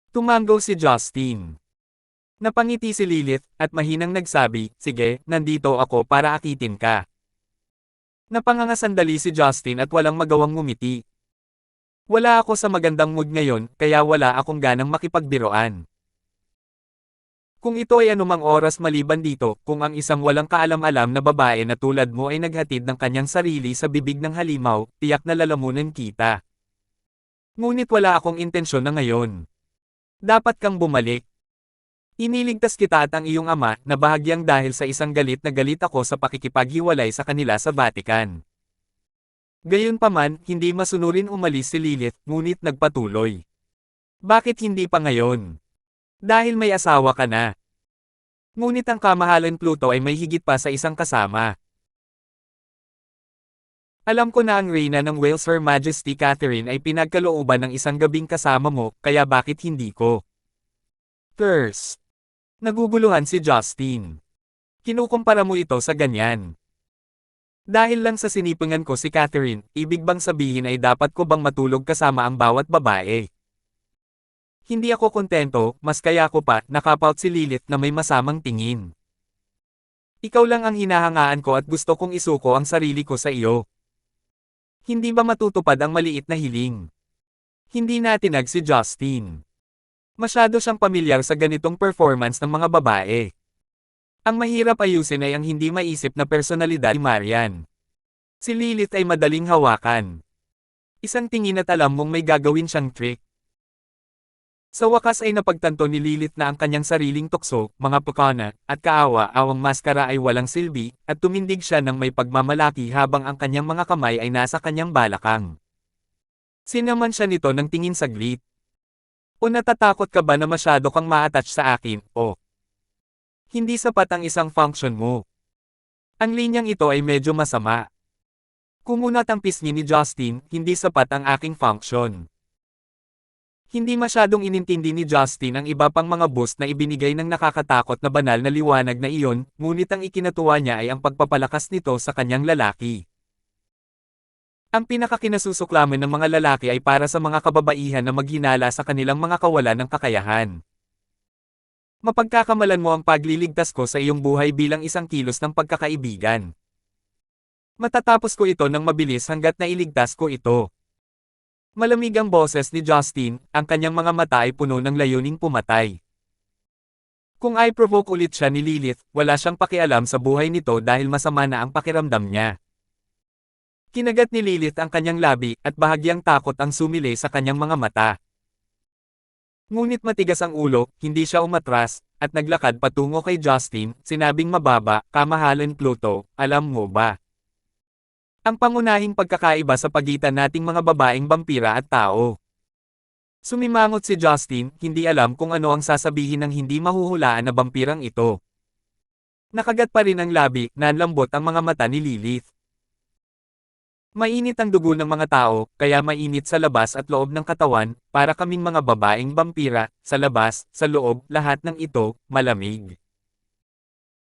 Tumango si Justin. Napangiti si Lilith, at mahinang nagsabi, sige, nandito ako para akitin ka. Napangangasandali si Justin at walang magawang ngumiti. Wala ako sa magandang mood ngayon, kaya wala akong ganang makipagbiroan. Kung ito ay anumang oras maliban dito, kung ang isang walang kaalam-alam na babae na tulad mo ay naghatid ng kanyang sarili sa bibig ng halimaw, tiyak na lalamunan kita. Ngunit wala akong intensyon na ngayon. Dapat kang bumalik. Iniligtas kita at ang iyong ama, na bahagyang dahil sa isang galit na galit ako sa pakikipaghiwalay sa kanila sa Vatican. Gayunpaman, hindi masunurin umalis si Lilith, ngunit nagpatuloy. Bakit hindi pa ngayon? Dahil may asawa ka na. Ngunit ang kamahalan Pluto ay may higit pa sa isang kasama. Alam ko na ang reyna ng Wales Her Majesty Catherine ay pinagkalooban ng isang gabing kasama mo, kaya bakit hindi ko? Curse. Naguguluhan si Justin. Kinukumpara mo ito sa ganyan. Dahil lang sa sinipungan ko si Catherine, ibig bang sabihin ay dapat ko bang matulog kasama ang bawat babae? Hindi ako kontento, mas kaya ko pa, nakapout si Lilith na may masamang tingin. Ikaw lang ang hinahangaan ko at gusto kong isuko ang sarili ko sa iyo. Hindi ba matutupad ang maliit na hiling? Hindi natinag si Justin. Masyado siyang pamilyar sa ganitong performance ng mga babae. Ang mahirap ayusin ay ang hindi maisip na personalidad ni Marian. Si Lilith ay madaling hawakan. Isang tingin at alam mong may gagawin siyang trick. Sa wakas ay napagtanto ni Lilith na ang kanyang sariling tukso, mga pukana, at kaawa-awang maskara ay walang silbi, at tumindig siya ng may pagmamalaki habang ang kanyang mga kamay ay nasa kanyang balakang. Sinaman siya nito ng tingin saglit. O natatakot ka ba na masyado kang ma-attach sa akin, o? Hindi sapat ang isang function mo. Ang linyang ito ay medyo masama. Kumunat ang pisngi ni Justin, hindi sapat ang aking function. Hindi masyadong inintindi ni Justin ang iba pang mga boost na ibinigay ng nakakatakot na banal na liwanag na iyon, ngunit ang ikinatuwa niya ay ang pagpapalakas nito sa kanyang lalaki. Ang pinakakinasusuklaman ng mga lalaki ay para sa mga kababaihan na maghinala sa kanilang mga kawalan ng kakayahan. Mapagkakamalan mo ang pagliligtas ko sa iyong buhay bilang isang kilos ng pagkakaibigan. Matatapos ko ito ng mabilis hanggat nailigtas ko ito. Malamig ang boses ni Justin, ang kanyang mga mata ay puno ng layuning pumatay. Kung ay provoke ulit siya ni Lilith, wala siyang pakialam sa buhay nito dahil masama na ang pakiramdam niya. Kinagat ni Lilith ang kanyang labi at bahagyang takot ang sumilay sa kanyang mga mata. Ngunit matigas ang ulo, hindi siya umatras, at naglakad patungo kay Justin, sinabing mababa, kamahalan Pluto, alam mo ba? Ang pangunahing pagkakaiba sa pagitan nating mga babaeng vampira at tao. Sumimangot si Justin, hindi alam kung ano ang sasabihin ng hindi mahuhulaan na vampirang ito. Nakagat pa rin ang labi, nanlambot ang mga mata ni Lilith. Mainit ang dugo ng mga tao, kaya mainit sa labas at loob ng katawan, para kaming mga babaeng vampira, sa labas, sa loob, lahat ng ito, malamig.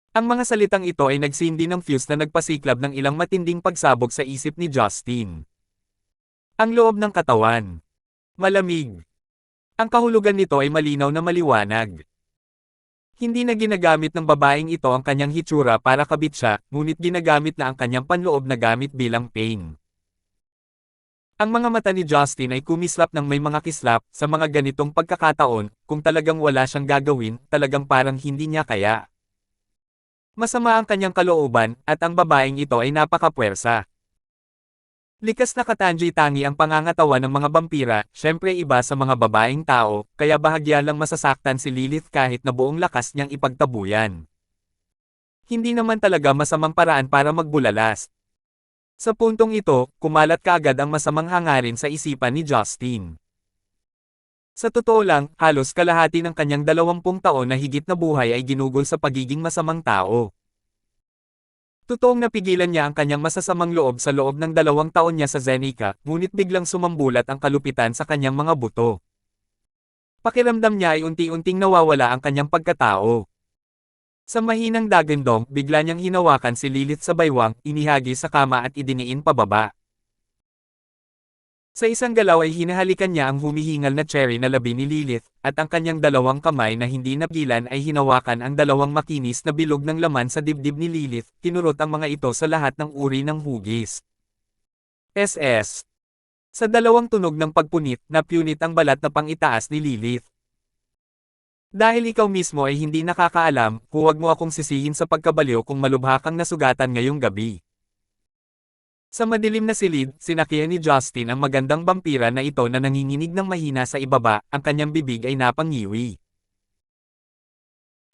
Ang mga salitang ito ay nagsindi ng fuse na nagpasiklab ng ilang matinding pagsabog sa isip ni Justin. Ang loob ng katawan. Malamig. Ang kahulugan nito ay malinaw na maliwanag. Hindi na ginagamit ng babaeng ito ang kanyang hitsura para kabit siya, ngunit ginagamit na ang kanyang panloob na gamit bilang pain. Ang mga mata ni Justin ay kumislap ng may mga kislap, sa mga ganitong pagkakataon, kung talagang wala siyang gagawin, talagang parang hindi niya kaya. Masama ang kanyang kalooban, at ang babaeng ito ay napakapwersa. Likas na katangi-tangi ang pangangatawan ng mga vampira, syempre iba sa mga babaeng tao, kaya bahagya lang masasaktan si Lilith kahit na buong lakas niyang ipagtabuyan. Hindi naman talaga masamang paraan para magbulalas. Sa puntong ito, kumalat kaagad ang masamang hangarin sa isipan ni Justin. Sa totoo lang, halos kalahati ng kanyang 20 taon na higit na buhay ay ginugol sa pagiging masamang tao. Totoong napigilan niya ang kanyang masasamang loob sa loob ng 2 taon niya sa Zenica, ngunit biglang sumambulat ang kalupitan sa kanyang mga buto. Pakiramdam niya ay unti-unting nawawala ang kanyang pagkatao. Sa mahinang dagandong, bigla niyang hinawakan si Lilith sa baywang, inihagi sa kama at idiniin pababa. Sa isang galaw ay hinahalikan niya ang humihingal na cherry na labi ni Lilith, at ang kanyang dalawang kamay na hindi napigilan ay hinawakan ang dalawang makinis na bilog ng laman sa dibdib ni Lilith, kinurot ang mga ito sa lahat ng uri ng hugis. SS. Sa dalawang tunog ng pagpunit, napunit ang balat na pang-itaas ni Lilith. Dahil ikaw mismo ay hindi nakakaalam, huwag mo akong sisihin sa pagkabaliw kung malubha kang nasugatan ngayong gabi. Sa madilim na silid, sinakihan ni Justin ang magandang vampira na ito na nanginginig ng mahina sa ibaba, ang kanyang bibig ay napangiwi.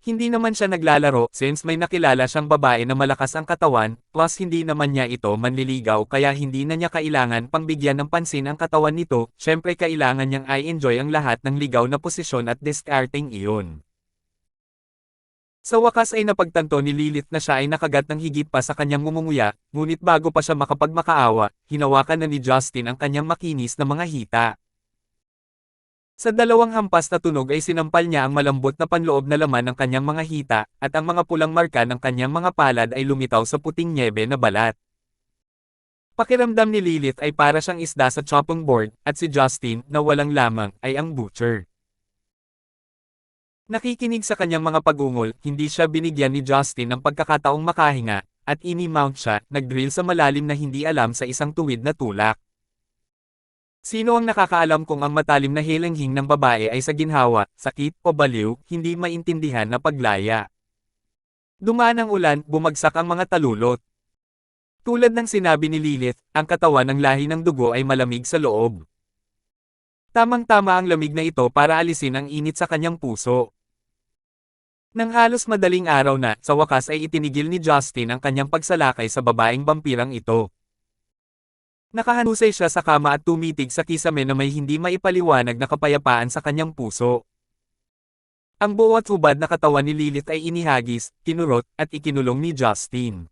Hindi naman siya naglalaro since may nakilala siyang babae na malakas ang katawan, plus hindi naman niya ito manliligaw kaya hindi na niya kailangan pang bigyan ng pansin ang katawan nito, syempre kailangan niyang i-enjoy ang lahat ng ligaw na posisyon at discarding iyon. Sa wakas ay napagtanto ni Lilith na siya ay nakagat ng higit pa sa kanyang ngumunguya, ngunit bago pa siya makapagmakaawa, hinawakan na ni Justin ang kanyang makinis na mga hita. Sa dalawang hampas na tunog ay sinampal niya ang malambot na panloob na laman ng kanyang mga hita, at ang mga pulang marka ng kanyang mga palad ay lumitaw sa puting nyebe na balat. Pakiramdam ni Lilith ay para siyang isda sa chopping board, at si Justin, na walang lamang, ay ang butcher. Nakikinig sa kanyang mga pagungol, hindi siya binigyan ni Justin ng pagkakataong makahinga, at ini-mount siya, nag-drill sa malalim na hindi alam sa isang tuwid na tulak. Sino ang nakakaalam kung ang matalim na hilanghing ng babae ay sa ginhawa, sakit o baliw, hindi maintindihan na paglaya. Dumaan ang ulan, bumagsak ang mga talulot. Tulad ng sinabi ni Lilith, ang katawan ng lahi ng dugo ay malamig sa loob. Tamang-tama ang lamig na ito para alisin ang init sa kanyang puso. Nang halos madaling araw na, sa wakas ay itinigil ni Justin ang kanyang pagsalakay sa babaeng vampirang ito. Nakahanusay siya sa kama at tumitig sa kisame na may hindi maipaliwanag na kapayapaan sa kanyang puso. Ang buo at hubad na katawan ni Lilith ay inihagis, kinurot, at ikinulong ni Justin.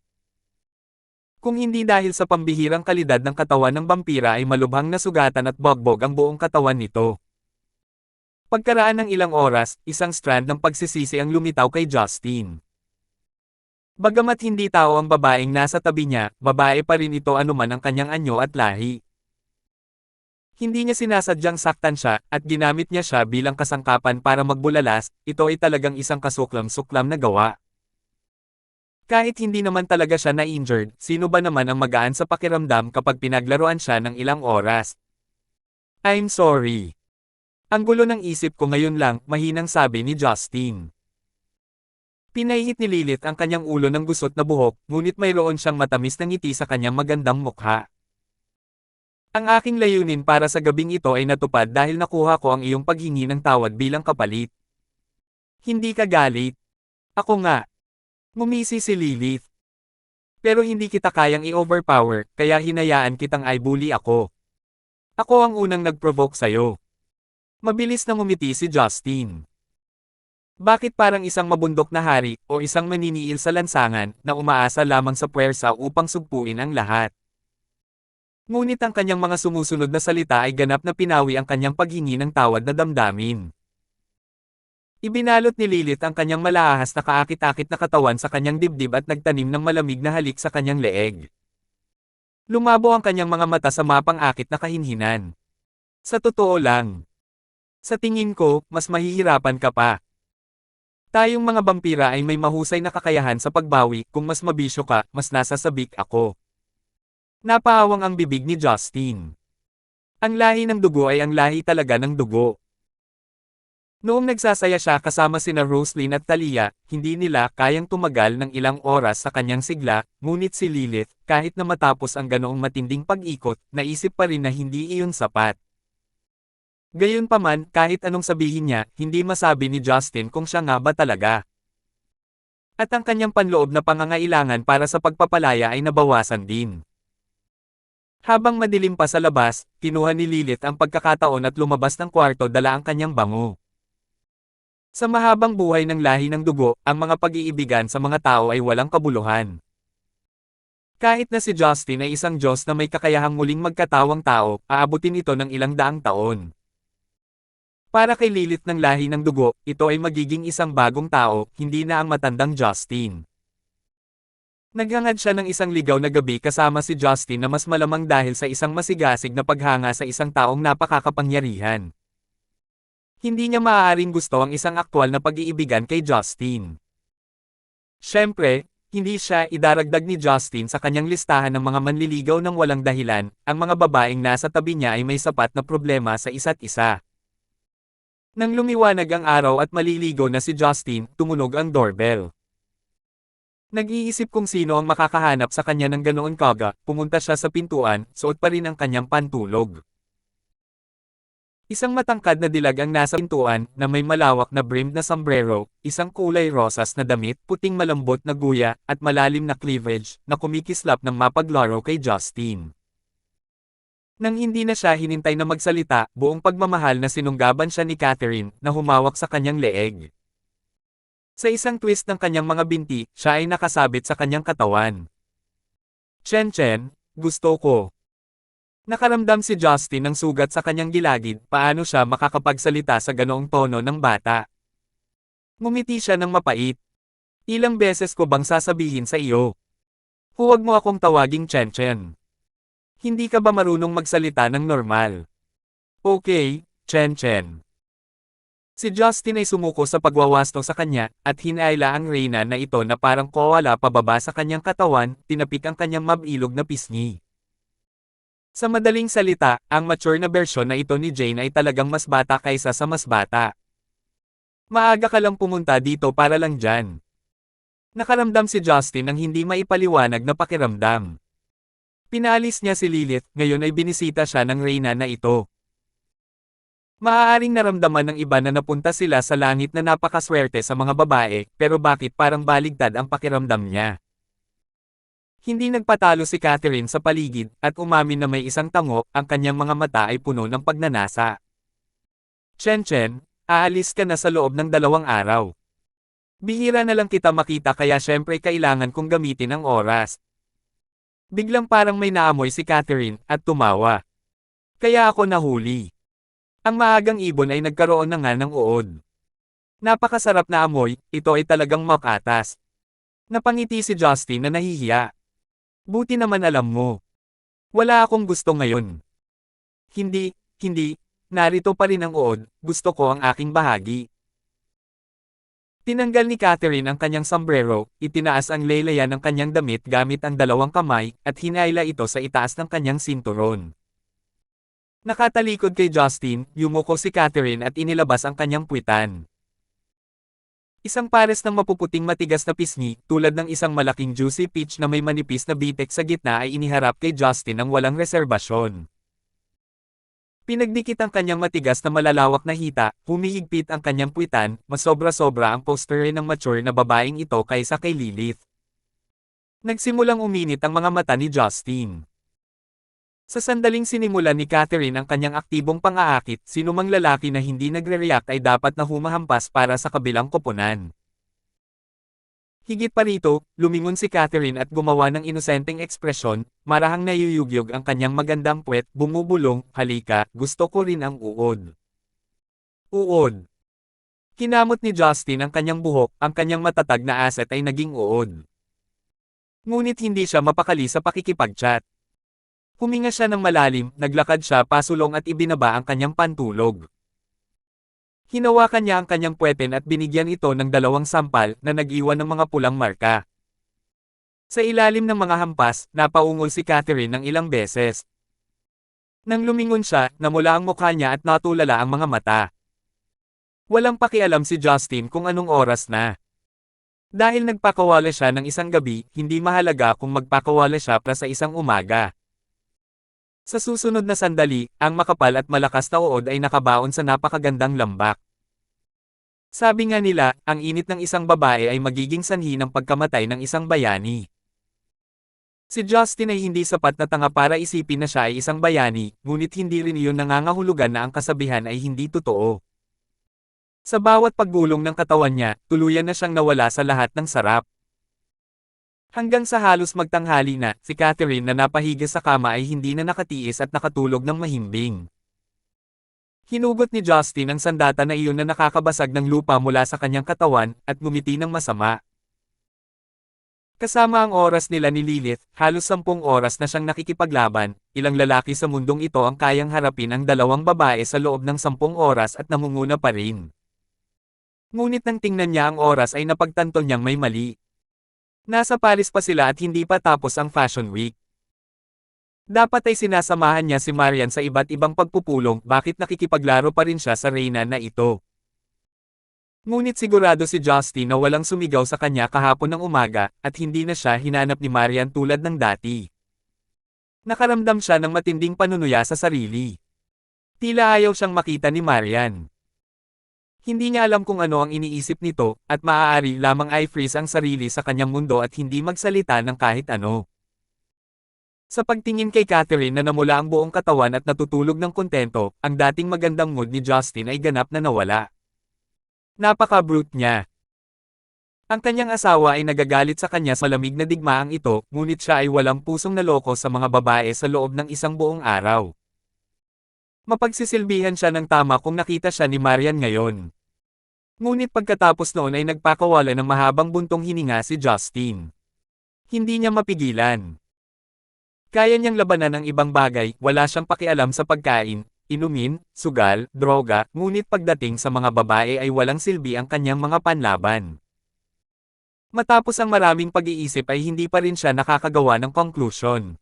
Kung hindi dahil sa pambihirang kalidad ng katawan ng vampira ay malubhang nasugatan at bogbog ang buong katawan nito. Pagkaraan ng ilang oras, isang strand ng pagsisisi ang lumitaw kay Justin. Bagamat hindi tao ang babaeng nasa tabi niya, babae pa rin ito anuman ang kanyang anyo at lahi. Hindi niya sinasadyang saktan siya, at ginamit niya siya bilang kasangkapan para magbulalas, ito ay talagang isang kasuklam-suklam na gawa. Kahit hindi naman talaga siya na-injured, sino ba naman ang magaan sa pakiramdam kapag pinaglaruan siya ng ilang oras? I'm sorry. Ang gulo ng isip ko ngayon lang, mahinang sabi ni Justin. Pinahihit ni Lilith ang kanyang ulo ng gusot na buhok, ngunit mayroon siyang matamis na ngiti sa kanyang magandang mukha. Ang aking layunin para sa gabing ito ay natupad dahil nakuha ko ang iyong paghingi ng tawad bilang kapalit. Hindi ka galit. Ako nga. Ngumisi si Lilith. Pero hindi kita kayang i-overpower, kaya hinayaan kitang i-bully ako. Ako ang unang nag-provoke sa'yo. Mabilis na ngumiti si Justin. Bakit parang isang mabundok na hari, o isang maniniil sa lansangan, na umaasa lamang sa puwersa upang sugpuin ang lahat? Ngunit ang kanyang mga sumusunod na salita ay ganap na pinawi ang kanyang paghingi ng tawad na damdamin. Ibinalot ni Lilith ang kanyang malaahas na kaakit-akit na katawan sa kanyang dibdib at nagtanim ng malamig na halik sa kanyang leeg. Lumabo ang kanyang mga mata sa mapang-akit na kahinhinan. Sa totoo lang. Sa tingin ko, mas mahihirapan ka pa. Tayong mga vampira ay may mahusay na kakayahan sa pagbawi, kung mas mabisyo ka, mas nasasabik ako. Napaawang ang bibig ni Justin. Ang lahi ng dugo ay ang lahi talaga ng dugo. Noong nagsasaya siya kasama sina Roslyn at Talia, hindi nila kayang tumagal ng ilang oras sa kanyang sigla, ngunit si Lilith, kahit na matapos ang ganoong matinding pag-ikot, naisip pa rin na hindi iyon sapat. Gayunpaman, kahit anong sabihin niya, hindi masabi ni Justin kung siya nga ba talaga. At ang kanyang panloob na pangangailangan para sa pagpapalaya ay nabawasan din. Habang madilim pa sa labas, kinuha ni Lilith ang pagkakataon at lumabas ng kwarto dala ang kanyang bango. Sa mahabang buhay ng lahi ng dugo, ang mga pag-iibigan sa mga tao ay walang kabuluhan. Kahit na si Justin ay isang Diyos na may kakayahang muling magkatawang tao, aabutin ito ng ilang daang taon. Para kay Lilith ng lahi ng dugo, ito ay magiging isang bagong tao, hindi na ang matandang Justin. Naghangad siya ng isang ligaw na gabi kasama si Justin na mas malamang dahil sa isang masigasig na paghanga sa isang taong napakakapangyarihan. Hindi niya maaaring gusto ang isang aktwal na pag-iibigan kay Justin. Siyempre, hindi siya idaragdag ni Justin sa kanyang listahan ng mga manliligaw ng walang dahilan, ang mga babaeng nasa tabi niya ay may sapat na problema sa isa't isa. Nang lumiwanag ang araw at maliligo na si Justin, tumunog ang doorbell. Nag-iisip kung sino ang makakahanap sa kanya ng ganoon kaga, pumunta siya sa pintuan, suot pa rin ang kanyang pantulog. Isang matangkad na dilag ang nasa pintuan, na may malawak na brimmed na sombrero, isang kulay rosas na damit, puting malambot na guya, at malalim na cleavage, na kumikislap ng mapaglaro kay Justin. Nang hindi na siya hinintay na magsalita, buong pagmamahal na sinunggaban siya ni Catherine, na humawak sa kanyang leeg. Sa isang twist ng kanyang mga binti, siya ay nakasabit sa kanyang katawan. Chen Chen, gusto ko. Nakaramdam si Justin ng sugat sa kanyang gilagid, paano siya makakapagsalita sa ganoong tono ng bata. Ngumiti siya ng mapait. Ilang beses ko bang sasabihin sa iyo? Huwag mo akong tawaging Chen Chen. Hindi ka ba marunong magsalita ng normal? Okay, Chen Chen. Si Justin ay sumuko sa pagwawasto sa kanya, at hinayla ang reyna na ito na parang koala pababa sa kanyang katawan, tinapik ang kanyang mabilog na pisngi. Sa madaling salita, ang mature na bersyon na ito ni Jane ay talagang mas bata kaysa sa mas bata. Maaga ka lang pumunta dito para lang dyan. Nakaramdam si Justin ng hindi maipaliwanag na pakiramdam. Pinaalis niya si Lilith, ngayon ay binisita siya ng reyna na ito. Maaaring naramdaman ng iba na napunta sila sa langit na napakaswerte sa mga babae, pero bakit parang baligtad ang pakiramdam niya? Hindi nagpatalo si Catherine sa paligid, at umamin na may isang tango, ang kanyang mga mata ay puno ng pagnanasa. Chen Chen, aalis ka na sa loob ng 2 araw. Bihira na lang kita makita kaya syempre kailangan kong gamitin ang oras. Biglang parang may naamoy si Catherine, at tumawa. Kaya ako nahuli. Ang maagang ibon ay nagkaroon na nga ng uod. Napakasarap na amoy, ito ay talagang makatas. Napangiti si Justin na nahihiya. Buti naman alam mo. Wala akong gusto ngayon. Hindi, narito pa rin ang uod, gusto ko ang aking bahagi. Tinanggal ni Catherine ang kanyang sombrero, itinaas ang laylayan ng kanyang damit gamit ang 2 kamay, at hinayla ito sa itaas ng kanyang sinturon. Nakatalikod kay Justin, yumuko si Catherine at inilabas ang kanyang puwitan. Isang pares ng mapuputing matigas na pisngi, tulad ng isang malaking juicy peach na may manipis na bitek sa gitna ay iniharap kay Justin ng walang reserbasyon. Pinagdikit ang kanyang matigas na malalawak na hita, humihigpit ang kanyang puwitan, mas sobra-sobra ang posture ng mature na babaeng ito kaysa kay Lilith. Nagsimulang uminit ang mga mata ni Justin. Sa sandaling sinimulan ni Catherine ang kanyang aktibong pang-aakit, sinumang lalaki na hindi nagre-react ay dapat na humahampas para sa kabilang koponan. Higit pa rito, lumingon si Catherine at gumawa ng inosenteng ekspresyon, marahang nayuyugyog ang kanyang magandang puwet, bumubulong, halika, gusto ko rin ang uod. Uod. Kinamot ni Justin ang kanyang buhok, ang kanyang matatag na asset ay naging uod. Ngunit hindi siya mapakali sa pakikipag-chat. Huminga siya ng malalim, naglakad siya pasulong at ibinaba ang kanyang pantulog. Hinawakan niya ang kanyang puweten at binigyan ito ng 2 sampal na nag-iwan ng mga pulang marka. Sa ilalim ng mga hampas, napaungol si Catherine ng ilang beses. Nang lumingon siya, namula ang mukha niya at natulala ang mga mata. Walang pakialam si Justin kung anong oras na. Dahil nagpakawala siya ng isang gabi, hindi mahalaga kung magpakawala siya pa sa isang umaga. Sa susunod na sandali, ang makapal at malakas na uod ay nakabaon sa napakagandang lambak. Sabi nga nila, ang init ng isang babae ay magiging sanhi ng pagkamatay ng isang bayani. Si Justin ay hindi sapat na tanga para isipin na siya ay isang bayani, ngunit hindi rin iyon nangangahulugan na ang kasabihan ay hindi totoo. Sa bawat paggulong ng katawan niya, tuluyan na siyang nawala sa lahat ng sarap. Hanggang sa halos magtanghali na, si Catherine na napahiga sa kama ay hindi na nakatiis at nakatulog ng mahimbing. Hinugot ni Justin ang sandata na iyon na nakakabasag ng lupa mula sa kanyang katawan, at ngumiti ng masama. Kasama ang oras nila ni Lilith, halos 10 oras na siyang nakikipaglaban, ilang lalaki sa mundong ito ang kayang harapin ang 2 babae sa loob ng 10 oras at namumuna pa rin. Ngunit nang tingnan niya ang oras ay napagtanto niyang may mali. Nasa Paris pa sila at hindi pa tapos ang Fashion Week. Dapat ay sinasamahan niya si Marian sa iba't ibang pagpupulong, bakit nakikipaglaro pa rin siya sa reyna na ito. Ngunit sigurado si Justin na walang sumigaw sa kanya kahapon ng umaga, at hindi na siya hinanap ni Marian tulad ng dati. Nakaramdam siya ng matinding panunuya sa sarili. Tila ayaw siyang makita ni Marian. Hindi niya alam kung ano ang iniisip nito, at maaari lamang ay freeze ang sarili sa kanyang mundo at hindi magsalita ng kahit ano. Sa pagtingin kay Catherine na namula ang buong katawan at natutulog ng kontento, ang dating magandang mood ni Justin ay ganap na nawala. Napaka-brute niya. Ang kanyang asawa ay nagagalit sa kanya sa malamig na digmaang ito, ngunit siya ay walang pusong naloko sa mga babae sa loob ng isang buong araw. Mapagsisilbihan siya ng tama kung nakita siya ni Marian ngayon. Ngunit pagkatapos noon ay nagpakawala ng mahabang buntong hininga si Justin. Hindi niya mapigilan. Kaya niyang labanan ang ibang bagay, wala siyang pakialam sa pagkain, inumin, sugal, droga, ngunit pagdating sa mga babae ay walang silbi ang kanyang mga panlaban. Matapos ang maraming pag-iisip ay hindi pa rin siya nakakagawa ng conclusion.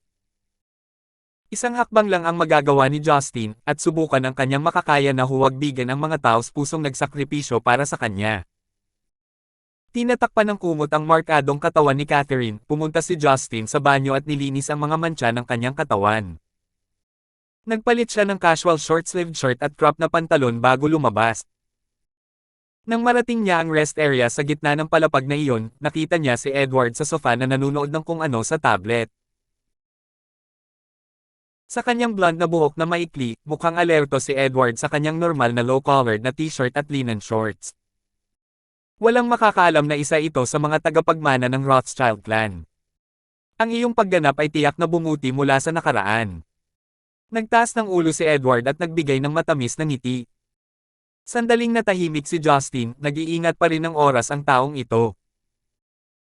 Isang hakbang lang ang magagawa ni Justin, at subukan ang kanyang makakaya na huwagbigan ang mga taos pusong nagsakripisyo para sa kanya. Tinatakpan ng kumot ang markadong katawan ni Catherine, pumunta si Justin sa banyo at nilinis ang mga mantsa ng kanyang katawan. Nagpalit siya ng casual short-sleeved shirt at crop na pantalon bago lumabas. Nang marating niya ang rest area sa gitna ng palapag na iyon, nakita niya si Edward sa sofa na nanonood ng kung ano sa tablet. Sa kanyang blonde na buhok na maikli, mukhang alerto si Edward sa kanyang normal na low-collared na t-shirt at linen shorts. Walang makakaalam na isa ito sa mga tagapagmana ng Rothschild clan. Ang iyong pagganap ay tiyak na bumuti mula sa nakaraan. Nagtaas ng ulo si Edward at nagbigay ng matamis na ngiti. Sandaling natahimik si Justin, nag-iingat pa rin ng oras ang taong ito.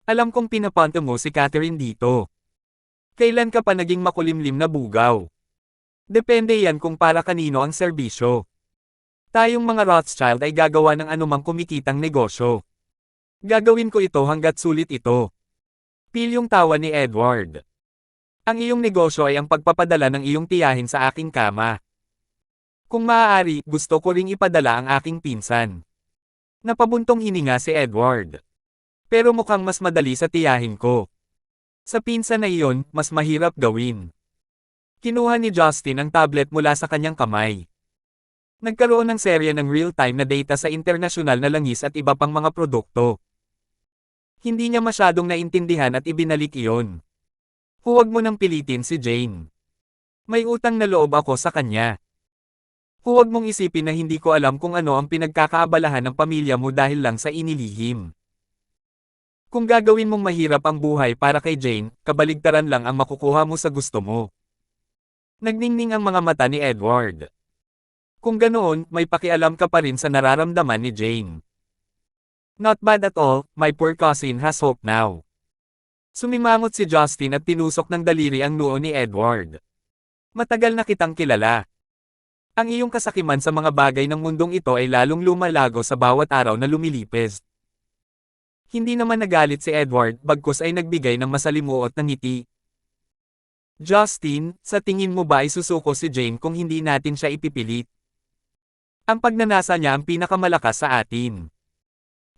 Alam kong pinapunta mo si Catherine dito. Kailan ka pa naging makulimlim na bugaw? Depende yan kung para kanino ang serbisyo. Tayong mga Rothschild ay gagawa ng anumang kumikitang negosyo. Gagawin ko ito hanggat sulit ito. Pilyong tawa ni Edward. Ang iyong negosyo ay ang pagpapadala ng iyong tiyahin sa aking kama. Kung maaari, gusto ko ring ipadala ang aking pinsan. Napabuntong hininga si Edward. Pero mukhang mas madali sa tiyahin ko. Sa pinsan na iyon, mas mahirap gawin. Kinuha ni Justin ang tablet mula sa kanyang kamay. Nagkaroon ng serye ng real-time na data sa internasyonal na langis at iba pang mga produkto. Hindi niya masyadong naintindihan at ibinalik iyon. Huwag mo nang pilitin si Jane. May utang na loob ako sa kanya. Huwag mong isipin na hindi ko alam kung ano ang pinagkakaabalahan ng pamilya mo dahil lang sa inilihim. Kung gagawin mong mahirap ang buhay para kay Jane, kabaligtaran lang ang makukuha mo sa gusto mo. Nagningning ang mga mata ni Edward. Kung ganoon, may pakialam ka pa rin sa nararamdaman ni Jane. Not bad at all, my poor cousin has hope now. Sumimangot si Justin at tinusok ng daliri ang noo ni Edward. Matagal na kitang kilala. Ang iyong kasakiman sa mga bagay ng mundong ito ay lalong lumalago sa bawat araw na lumilipis. Hindi naman nagalit si Edward, bagkus ay nagbigay ng masalimuot na ngiti. Justin, sa tingin mo ba ay susuko si Jane kung hindi natin siya ipipilit? Ang pagnanasa niya ang pinakamalakas sa atin.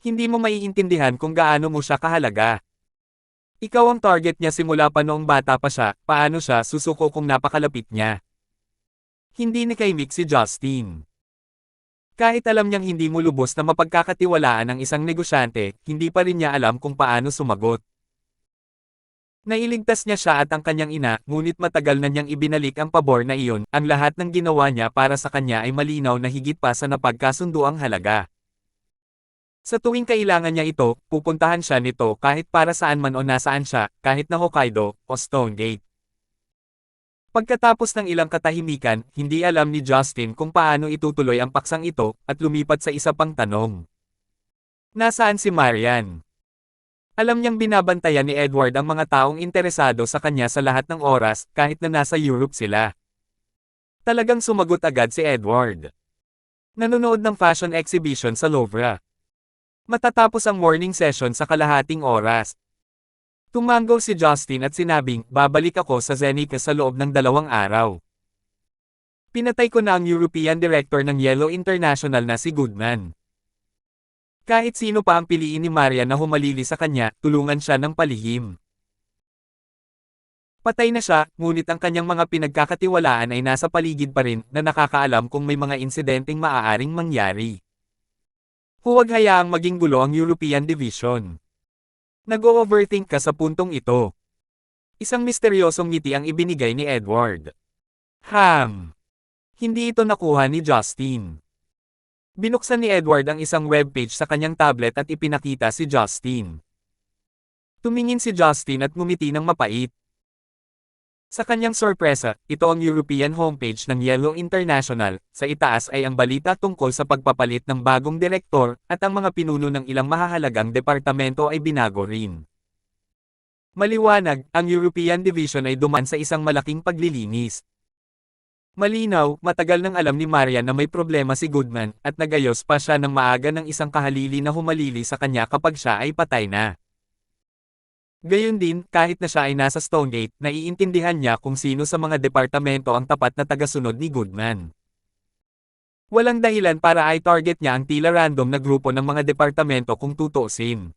Hindi mo maiintindihan kung gaano mo siya kahalaga. Ikaw ang target niya simula pa noong bata pa siya, paano siya susuko kung napakalapit niya? Hindi nakaimik si Justin. Kahit alam niyang hindi mo lubos na mapagkakatiwalaan ang isang negosyante, hindi pa rin niya alam kung paano sumagot. Nailigtas niya siya at ang kanyang ina, ngunit matagal na niyang ibinalik ang pabor na iyon, ang lahat ng ginawa niya para sa kanya ay malinaw na higit pa sa napagkasunduang halaga. Sa tuwing kailangan niya ito, pupuntahan siya nito kahit para saan man o nasaan siya, kahit na Hokkaido o Stonegate. Pagkatapos ng ilang katahimikan, hindi alam ni Justin kung paano itutuloy ang paksang ito, at lumipat sa isa pang tanong. Nasaan si Marian? Alam niyang binabantayan ni Edward ang mga taong interesado sa kanya sa lahat ng oras, kahit na nasa Europe sila. Talagang sumagot agad si Edward. Nanonood ng fashion exhibition sa Louvre. Matatapos ang morning session sa kalahating oras. Tumanggaw si Justin at sinabing, babalik ako sa Zenica sa loob ng 2 araw. Pinatay ko na ang European Director ng Yellow International na si Goodman. Kahit sino pa ang piliin ni Maria na humalili sa kanya, tulungan siya ng palihim. Patay na siya, ngunit ang kanyang mga pinagkakatiwalaan ay nasa paligid pa rin na nakakaalam kung may mga insidenteng maaaring mangyari. Huwag hayaang maging gulo ang European Division. Nag-overthink ka sa puntong ito. Isang misteryosong ngiti ang ibinigay ni Edward. Hindi ito nakuha ni Justin. Binuksan ni Edward ang isang webpage sa kanyang tablet at ipinakita si Justin. Tumingin si Justin at ngumiti ng mapait. Sa kanyang sorpresa, ito ang European homepage ng Yellow International. Sa itaas ay ang balita tungkol sa pagpapalit ng bagong direktor, at ang mga pinuno ng ilang mahahalagang departamento ay binago rin. Maliwanag, ang European Division ay dumaan sa isang malaking paglilinis. Malinaw, matagal nang alam ni Maria na may problema si Goodman, at nagayos pa siya ng maaga ng isang kahalili na humalili sa kanya kapag siya ay patay na. Gayon din, kahit na siya ay nasa Stonegate, naiintindihan niya kung sino sa mga departamento ang tapat na tagasunod ni Goodman. Walang dahilan para i-target niya ang tila random na grupo ng mga departamento kung tutuusin.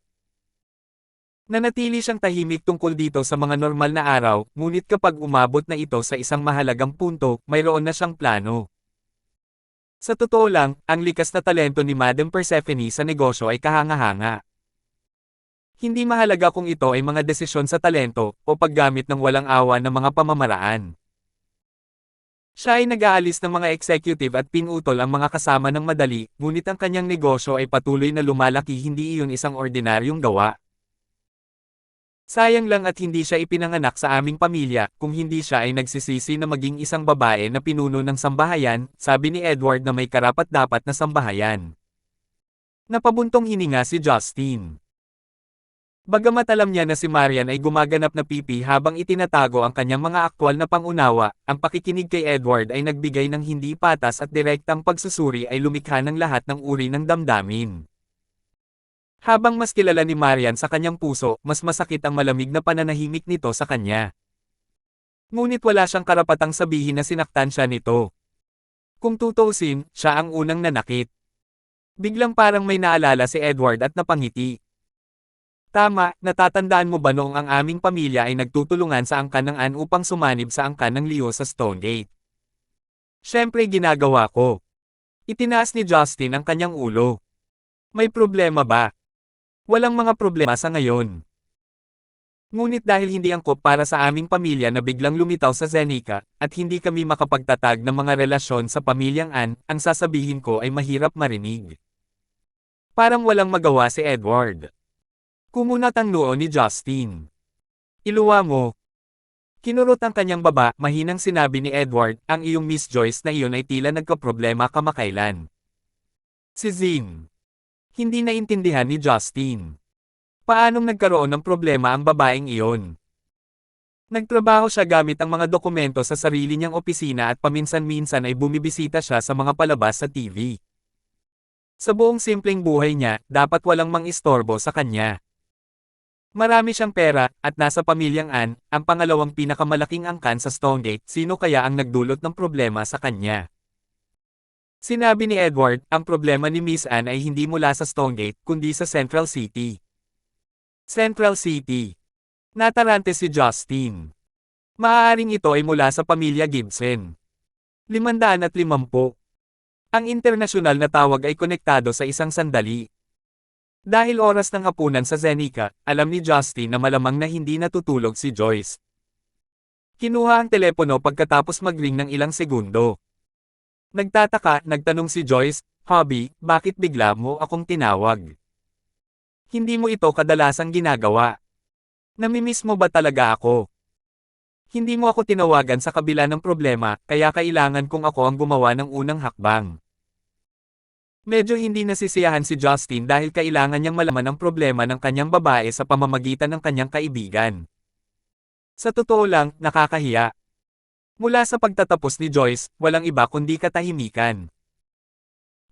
Nanatili siyang tahimik tungkol dito sa mga normal na araw, ngunit kapag umabot na ito sa isang mahalagang punto, mayroon na siyang plano. Sa totoo lang, ang likas na talento ni Madam Persephone sa negosyo ay kahanga-hanga. Hindi mahalaga kung ito ay mga desisyon sa talento, o paggamit ng walang awa ng mga pamamaraan. Siya ay nag-aalis ng mga executive at pinutol ang mga kasama ng madali, ngunit ang kanyang negosyo ay patuloy na lumalaki, hindi iyon isang ordinaryong gawa. Sayang lang at hindi siya ipinanganak sa aming pamilya, kung hindi siya ay nagsisisi na maging isang babae na pinuno ng sambahayan, sabi ni Edward na may karapat-dapat na sambahayan. Napabuntong hininga si Justin. Bagamat alam niya na si Marian ay gumaganap na pipi habang itinatago ang kanyang mga aktwal na pangunawa, ang pakikinig kay Edward ay nagbigay ng hindi patas at direktang pagsusuri ay lumikha ng lahat ng uri ng damdamin. Habang mas kilala ni Marian sa kanyang puso, mas masakit ang malamig na pananahimik nito sa kanya. Ngunit wala siyang karapatang sabihin na sinaktan siya nito. Kung tutuusin, siya ang unang nanakit. Biglang parang may naalala si Edward at napangiti. Tama, natatandaan mo ba noong ang aming pamilya ay nagtutulungan sa angkan ng Anne upang sumanib sa angkan ng Leo sa Stonegate? Siyempre ginagawa ko. Itinaas ni Justin ang kanyang ulo. May problema ba? Walang mga problema sa ngayon. Ngunit dahil hindi angkop para sa aming pamilya na biglang lumitaw sa Zenica, at hindi kami makapagtatag ng mga relasyon sa pamilyang Anne, ang sasabihin ko ay mahirap marinig. Parang walang magawa si Edward. Kumunat ang noo ni Justin. Iluwa mo. Kinurot ang kanyang baba, mahinang sinabi ni Edward, ang iyong Miss Joyce na iyon ay tila nagkaproblema kamakailan. Si Zin. Hindi naintindihan ni Justin. Paanong nagkaroon ng problema ang babaeng iyon? Nagtrabaho siya gamit ang mga dokumento sa sarili niyang opisina at paminsan-minsan ay bumibisita siya sa mga palabas sa TV. Sa buong simpleng buhay niya, dapat walang mang-istorbo sa kanya. Marami siyang pera, at nasa pamilyang Anne, ang pangalawang pinakamalaking angkan sa Stonegate, sino kaya ang nagdulot ng problema sa kanya? Sinabi ni Edward, ang problema ni Miss Anne ay hindi mula sa Stonegate, kundi sa Central City. Central City. Natarante si Justin. Maaaring ito ay mula sa pamilya Gibson. 550. Ang internasyonal na tawag ay konektado sa isang sandali. Dahil oras ng hapunan sa Zenica, alam ni Justin na malamang na hindi natutulog si Joyce. Kinuha ang telepono pagkatapos mag-ring ng ilang segundo. Nagtataka, nagtanong si Joyce, "Hobby, bakit bigla mo akong tinawag? Hindi mo ito kadalasang ginagawa. Namimiss mo ba talaga ako?" Hindi mo ako tinawagan sa kabila ng problema, kaya kailangan kong ako ang gumawa ng unang hakbang. Medyo hindi nasisiyahan si Justin dahil kailangan niyang malaman ang problema ng kanyang babae sa pamamagitan ng kanyang kaibigan. Sa totoo lang, nakakahiya. Mula sa pagtatapos ni Joyce, walang iba kundi katahimikan.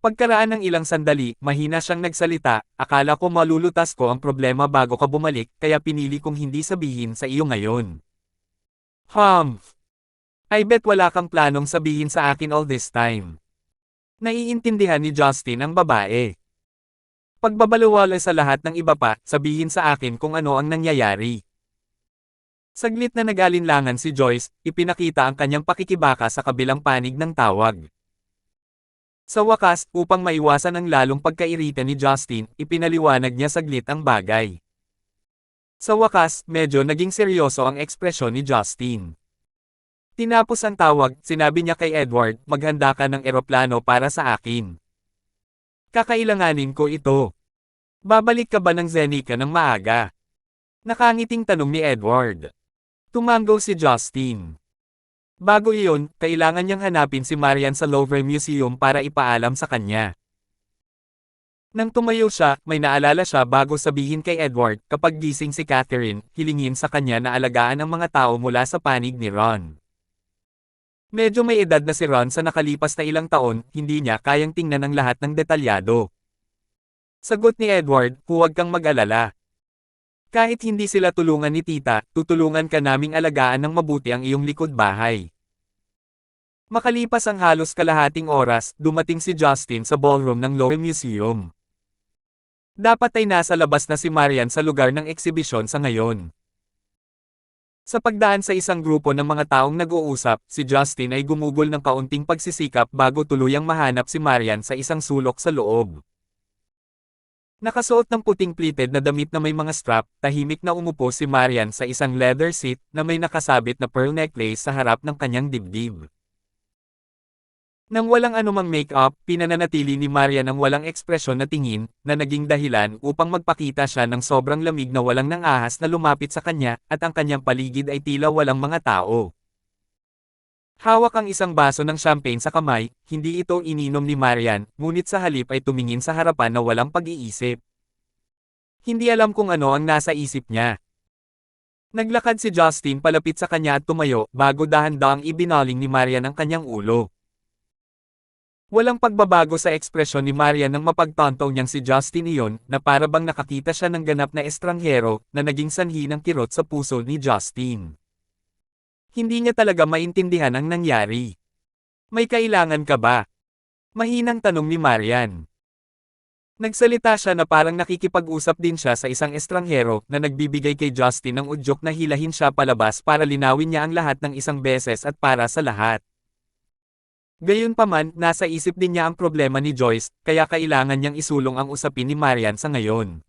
Pagkaraan ng ilang sandali, mahina siyang nagsalita, akala ko malulutas ko ang problema bago ka bumalik, kaya pinili kong hindi sabihin sa iyo ngayon. I bet wala kang planong sabihin sa akin all this time. Naiintindihan ni Justin ang babae. Pagbabalewala sa lahat ng iba pa, sabihin sa akin kung ano ang nangyayari. Saglit na nag-alinlangan si Joyce, ipinakita ang kanyang pakikibaka sa kabilang panig ng tawag. Sa wakas, upang maiwasan ang lalong pagkairita ni Justin, ipinaliwanag niya saglit ang bagay. Sa wakas, medyo naging seryoso ang ekspresyon ni Justin. Tinapos ang tawag, sinabi niya kay Edward, maghanda ka ng eroplano para sa akin. Kakailanganin ko ito. Babalik ka ba ng Zenica ng maaga? Nakangiting tanong ni Edward. Tumango si Justin. Bago iyon, kailangan niyang hanapin si Marian sa Louvre Museum para ipaalam sa kanya. Nang tumayo siya, may naalala siya bago sabihin kay Edward, kapag gising si Catherine, hilingin sa kanya na alagaan ang mga tao mula sa panig ni Ron. Medyo may edad na si Ron sa nakalipas na ilang taon, hindi niya kayang tingnan ang lahat ng detalyado. Sagot ni Edward, huwag kang mag-alala. Kahit hindi sila tulungan ni tita, tutulungan ka naming alagaan ng mabuti ang iyong likod bahay. Makalipas ang halos kalahating oras, dumating si Justin sa ballroom ng Louvre Museum. Dapat ay nasa labas na si Marian sa lugar ng eksibisyon sa ngayon. Sa pagdaan sa isang grupo ng mga taong nag-uusap, si Justin ay gumugol ng kaunting pagsisikap bago tuluyang mahanap si Marian sa isang sulok sa loob. Nakasuot ng puting pleated na damit na may mga strap, tahimik na umupo si Marian sa isang leather seat na may nakasabit na pearl necklace sa harap ng kanyang dibdib. Nang walang anumang make-up, pinananatili ni Marian ang walang ekspresyon na tingin, na naging dahilan upang magpakita siya ng sobrang lamig na walang nang ahas na lumapit sa kanya, at ang kanyang paligid ay tila walang mga tao. Hawak ang isang baso ng champagne sa kamay, hindi ito ininom ni Marian, ngunit sa halip ay tumingin sa harapan na walang pag-iisip. Hindi alam kung ano ang nasa isip niya. Naglakad si Justin palapit sa kanya at tumayo, bago dahan-dahang ibinaling ni Marian ang kanyang ulo. Walang pagbabago sa ekspresyon ni Marian nang mapagtanto niyang si Justin iyon, na para bang nakakita siya ng ganap na estranghero, na naging sanhi ng kirot sa puso ni Justin. Hindi niya talaga maintindihan ang nangyari. May kailangan ka ba? Mahinang tanong ni Marian. Nagsalita siya na parang nakikipag-usap din siya sa isang estranghero na nagbibigay kay Justin ng udyok na hilahin siya palabas para linawin niya ang lahat ng isang beses at para sa lahat. Gayunpaman, nasa isip din niya ang problema ni Joyce, kaya kailangan niyang isulong ang usapin ni Marian sa ngayon.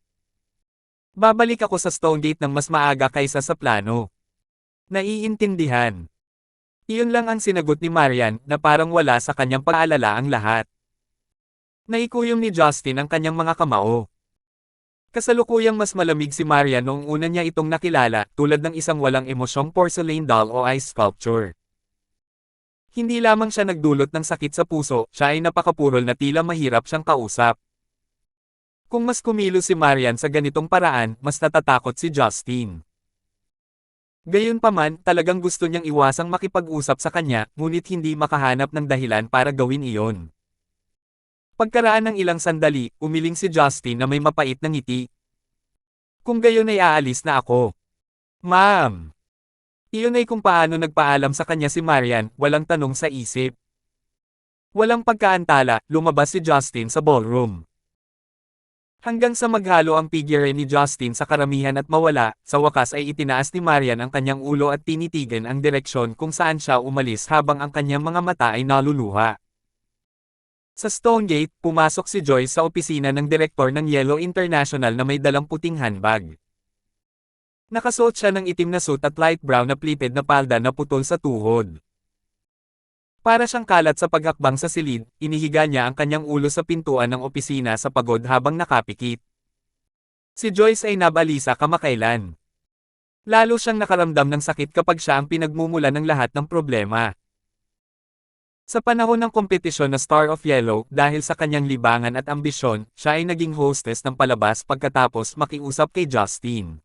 Babalik ako sa Stonegate ng mas maaga kaysa sa plano. Naiintindihan. Iyon lang ang sinagot ni Marian, na parang wala sa kanyang pag-aalala ang lahat. Naikuyom ni Justin ang kanyang mga kamao. Kasalukuyang mas malamig si Marian noong una niya itong nakilala, tulad ng isang walang emosyong porcelain doll o ice sculpture. Hindi lamang siya nagdulot ng sakit sa puso, siya ay napakapurol na tila mahirap siyang kausap. Kung mas kumilos si Marian sa ganitong paraan, mas natatakot si Justin. Gayunpaman, talagang gusto niyang iwasang makipag-usap sa kanya, ngunit hindi makahanap ng dahilan para gawin iyon. Pagkaraan ng ilang sandali, umiling si Justin na may mapait na ngiti. Kung gayon ay aalis na ako. Ma'am! Iyon ay kung paano nagpaalam sa kanya si Marian, walang tanong sa isip. Walang pagkaantala, lumabas si Justin sa ballroom. Hanggang sa maghalo ang figure ni Justin sa karamihan at mawala, sa wakas ay itinaas ni Marian ang kanyang ulo at tinitigan ang direksyon kung saan siya umalis habang ang kanyang mga mata ay naluluha. Sa Stonegate, pumasok si Joyce sa opisina ng direktor ng Yellow International na may dalang puting handbag. Nakasuot siya ng itim na suit at light brown na pleated na palda na putol sa tuhod. Para siyang kalat sa paghakbang sa silid, inihiga niya ang kanyang ulo sa pintuan ng opisina sa pagod habang nakapikit. Si Joyce ay nabalisa kamakailan. Lalo siyang nakaramdam ng sakit kapag siya ang pinagmumulan ng lahat ng problema. Sa panahon ng kompetisyon na Star of Yellow, dahil sa kanyang libangan at ambisyon, siya ay naging hostess ng palabas pagkatapos makiusap kay Justin.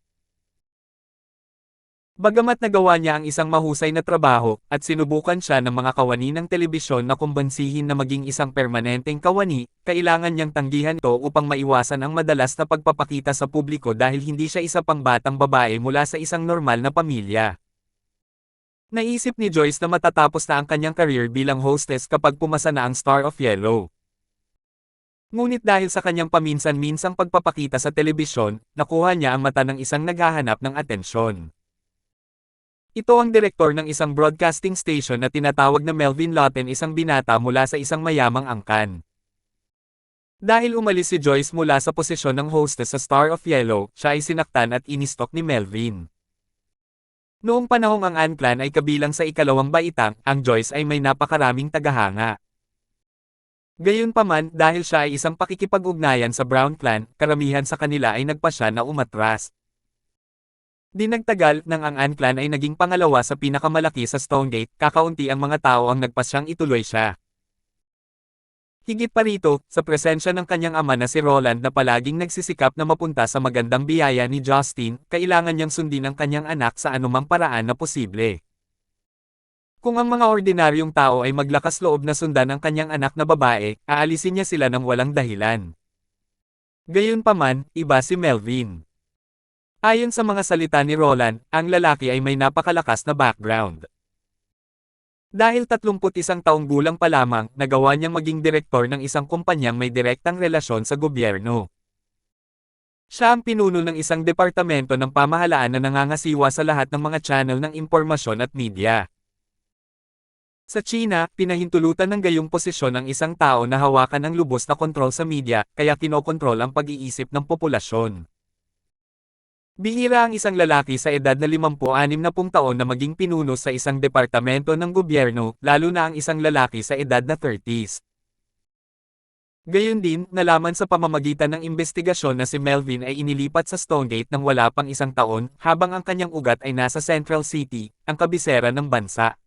Bagamat nagawa niya ang isang mahusay na trabaho, at sinubukan siya ng mga kawani ng telebisyon na kumbansihin na maging isang permanenteng kawani, kailangan niyang tanggihan ito upang maiwasan ang madalas na pagpapakita sa publiko dahil hindi siya isa pang batang babae mula sa isang normal na pamilya. Naisip ni Joyce na matatapos na ang kanyang career bilang hostess kapag pumasa na ang Star of Yellow. Ngunit dahil sa kanyang paminsan-minsang pagpapakita sa telebisyon, nakuha niya ang mata ng isang naghahanap ng atensyon. Ito ang direktor ng isang broadcasting station na tinatawag na Melvin Lawton, isang binata mula sa isang mayamang angkan. Dahil umalis si Joyce mula sa posisyon ng hostess sa Star of Yellow, siya ay sinaktan at inistok ni Melvin. Noong panahong ang An Clan ay kabilang sa ikalawang baitang, ang Joyce ay may napakaraming tagahanga. Gayunpaman, dahil siya ay isang pakikipag-ugnayan sa Brown Clan, karamihan sa kanila ay nagpasya na umatras. Di nagtagal nang ang An Clan ay naging pangalawa sa pinakamalaki sa Stonegate, kakaunti ang mga tao ang nagpasyang ituloy siya. Higit pa rito, sa presensya ng kanyang ama na si Roland na palaging nagsisikap na mapunta sa magandang biyaya ni Justin, kailangan niyang sundin ang kanyang anak sa anumang paraan na posible. Kung ang mga ordinaryong tao ay maglakas loob na sundan ang kanyang anak na babae, aalisin niya sila ng walang dahilan. Gayunpaman, iba si Melvin. Ayon sa mga salita ni Roland, ang lalaki ay may napakalakas na background. Dahil 31 taong gulang pa lamang, nagawa niyang maging direktor ng isang kumpanyang may direktang relasyon sa gobyerno. Siya ang pinuno ng isang departamento ng pamahalaan na nangangasiwa sa lahat ng mga channel ng impormasyon at media. Sa China, pinahintulutan ng gayong posisyon ang isang tao na hawakan ang lubos na kontrol sa media, kaya kinokontrol ang pag-iisip ng populasyon. Bihira ang isang lalaki sa edad na 56 taon na maging pinuno sa isang departamento ng gobyerno, lalo na ang isang lalaki sa edad na 30s. Gayon din, nalaman sa pamamagitan ng investigasyon na si Melvin ay inilipat sa Stonegate nang wala pang isang taon, habang ang kanyang ugat ay nasa Central City, ang kabisera ng bansa.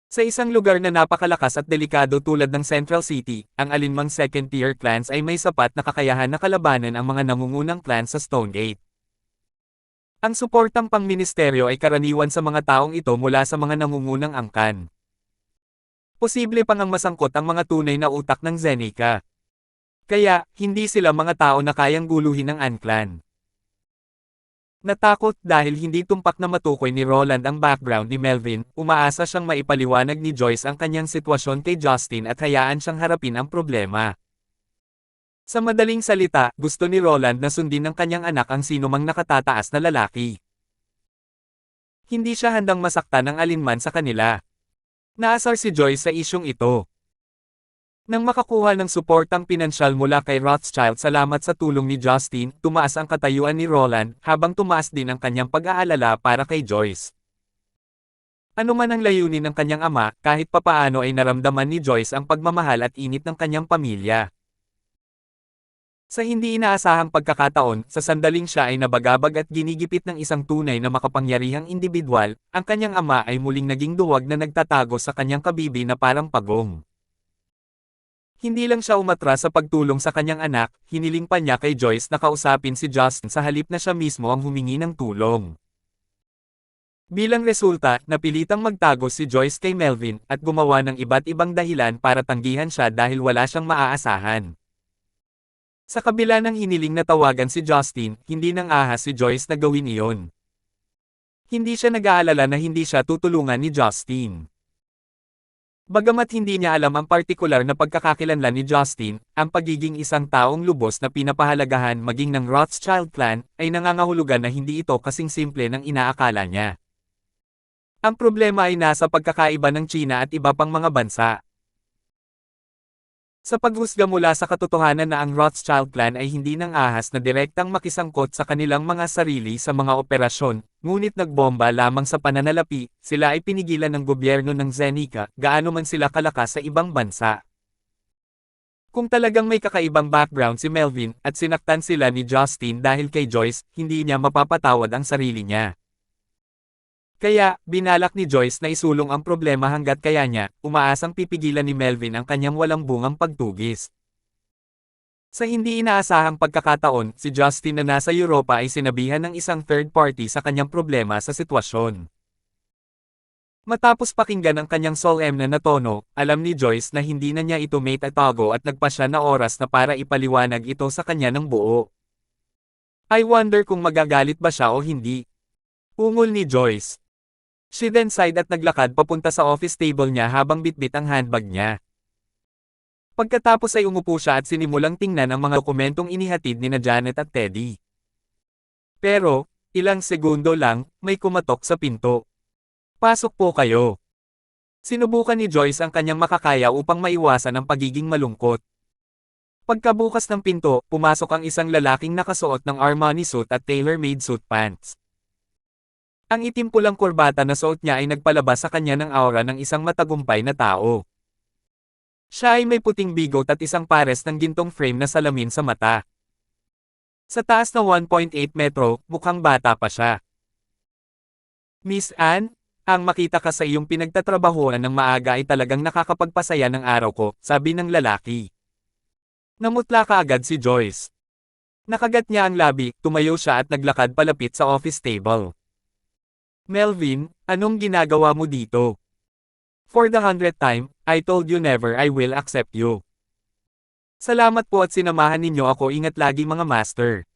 Sa isang lugar na napakalakas at delikado tulad ng Central City, ang alinmang second-tier clans ay may sapat na kakayahan na kalabanan ang mga nangungunang clans sa Stonegate. Ang suportang pangministeryo ay karaniwan sa mga taong ito mula sa mga nangungunang angkan. Posible pang ang masangkot ang mga tunay na utak ng Zeneca. Kaya, hindi sila mga tao na kayang guluhin ng An Clan. Natakot dahil hindi tumpak na matukoy ni Roland ang background ni Melvin, umaasa siyang maipaliwanag ni Joyce ang kanyang sitwasyon kay Justin at hayaan siyang harapin ang problema. Sa madaling salita, gusto ni Roland na sundin ng kanyang anak ang sinumang nakatataas na lalaki. Hindi siya handang masaktan ng alinman sa kanila. Naasar si Joyce sa isyong ito. Nang makakuha ng suportang pinansyal mula kay Rothschild salamat sa tulong ni Justin, tumaas ang katayuan ni Roland, habang tumaas din ang kanyang pag-aalala para kay Joyce. Ano man ang layunin ng kanyang ama, kahit papaano ay naramdaman ni Joyce ang pagmamahal at init ng kanyang pamilya. Sa hindi inaasahang pagkakataon, sa sandaling siya ay nabagabag at ginigipit ng isang tunay na makapangyarihang indibidwal, ang kanyang ama ay muling naging duwag na nagtatago sa kanyang kabibi na parang pagong. Hindi lang siya umatras sa pagtulong sa kanyang anak, hiniling pa niya kay Joyce na kausapin si Justin sa halip na siya mismo ang humingi ng tulong. Bilang resulta, napilitang magtago si Joyce kay Melvin, at gumawa ng iba't ibang dahilan para tanggihan siya dahil wala siyang maaasahan. Sa kabila ng hiniling na tawagan si Justin, hindi nang ahas si Joyce na gawin iyon. Hindi siya nag-aalala na hindi siya tutulungan ni Justin. Bagamat hindi niya alam ang partikular na pagkakakilanlan ni Justin, ang pagiging isang taong lubos na pinapahalagahan maging ng Rothschild clan, ay nangangahulugan na hindi ito kasing simple ng inaakala niya. Ang problema ay nasa pagkakaiba ng China at iba pang mga bansa. Sa paghusga mula sa katotohanan na ang Rothschild clan ay hindi nang ahas na direktang makisangkot sa kanilang mga sarili sa mga operasyon, ngunit nagbomba lamang sa pananalapi, sila ay pinigilan ng gobyerno ng Zeneca, gaano man sila kalakas sa ibang bansa. Kung talagang may kakaibang background si Melvin at sinaktan sila ni Justin dahil kay Joyce, hindi niya mapapatawad ang sarili niya. Kaya, binalak ni Joyce na isulong ang problema hanggat kaya niya, umaasang pipigilan ni Melvin ang kanyang walang bungang pagtugis. Sa hindi inaasahang pagkakataon, si Justin na nasa Europa ay sinabihan ng isang third party sa kanyang problema sa sitwasyon. Matapos pakinggan ang kanyang solemn na tono, alam ni Joyce na hindi na niya ito may tatago at nagpa siya na oras na para ipaliwanag ito sa kanya ng buo. I wonder kung magagalit ba siya o hindi. Ungol ni Joyce. She then sighed at naglakad papunta sa office table niya habang bitbit ang handbag niya. Pagkatapos ay umupo siya at sinimulang tingnan ang mga dokumentong inihatid ni na Janet at Teddy. Pero, ilang segundo lang, may kumatok sa pinto. Pasok po kayo. Sinubukan ni Joyce ang kanyang makakaya upang maiwasan ang pagiging malungkot. Pagkabukas ng pinto, pumasok ang isang lalaking nakasuot ng Armani suit at tailor-made suit pants. Ang itim pulang kurbata na suot niya ay nagpalabas sa kanya ng aura ng isang matagumpay na tao. Siya ay may puting bigot at isang pares ng gintong frame na salamin sa mata. Sa taas na 1.8 metro, mukhang bata pa siya. Miss Anne, ang makita ka sa iyong pinagtatrabahuan ng maaga ay talagang nakakapagpasaya ng araw ko, sabi ng lalaki. Namutla kaagad si Joyce. Nakagat niya ang labi, tumayo siya at naglakad palapit sa office table. Melvin, anong ginagawa mo dito? For the 100th time, I told you never I will accept you. Salamat po at sinamahan ninyo ako, ingat lagi mga master.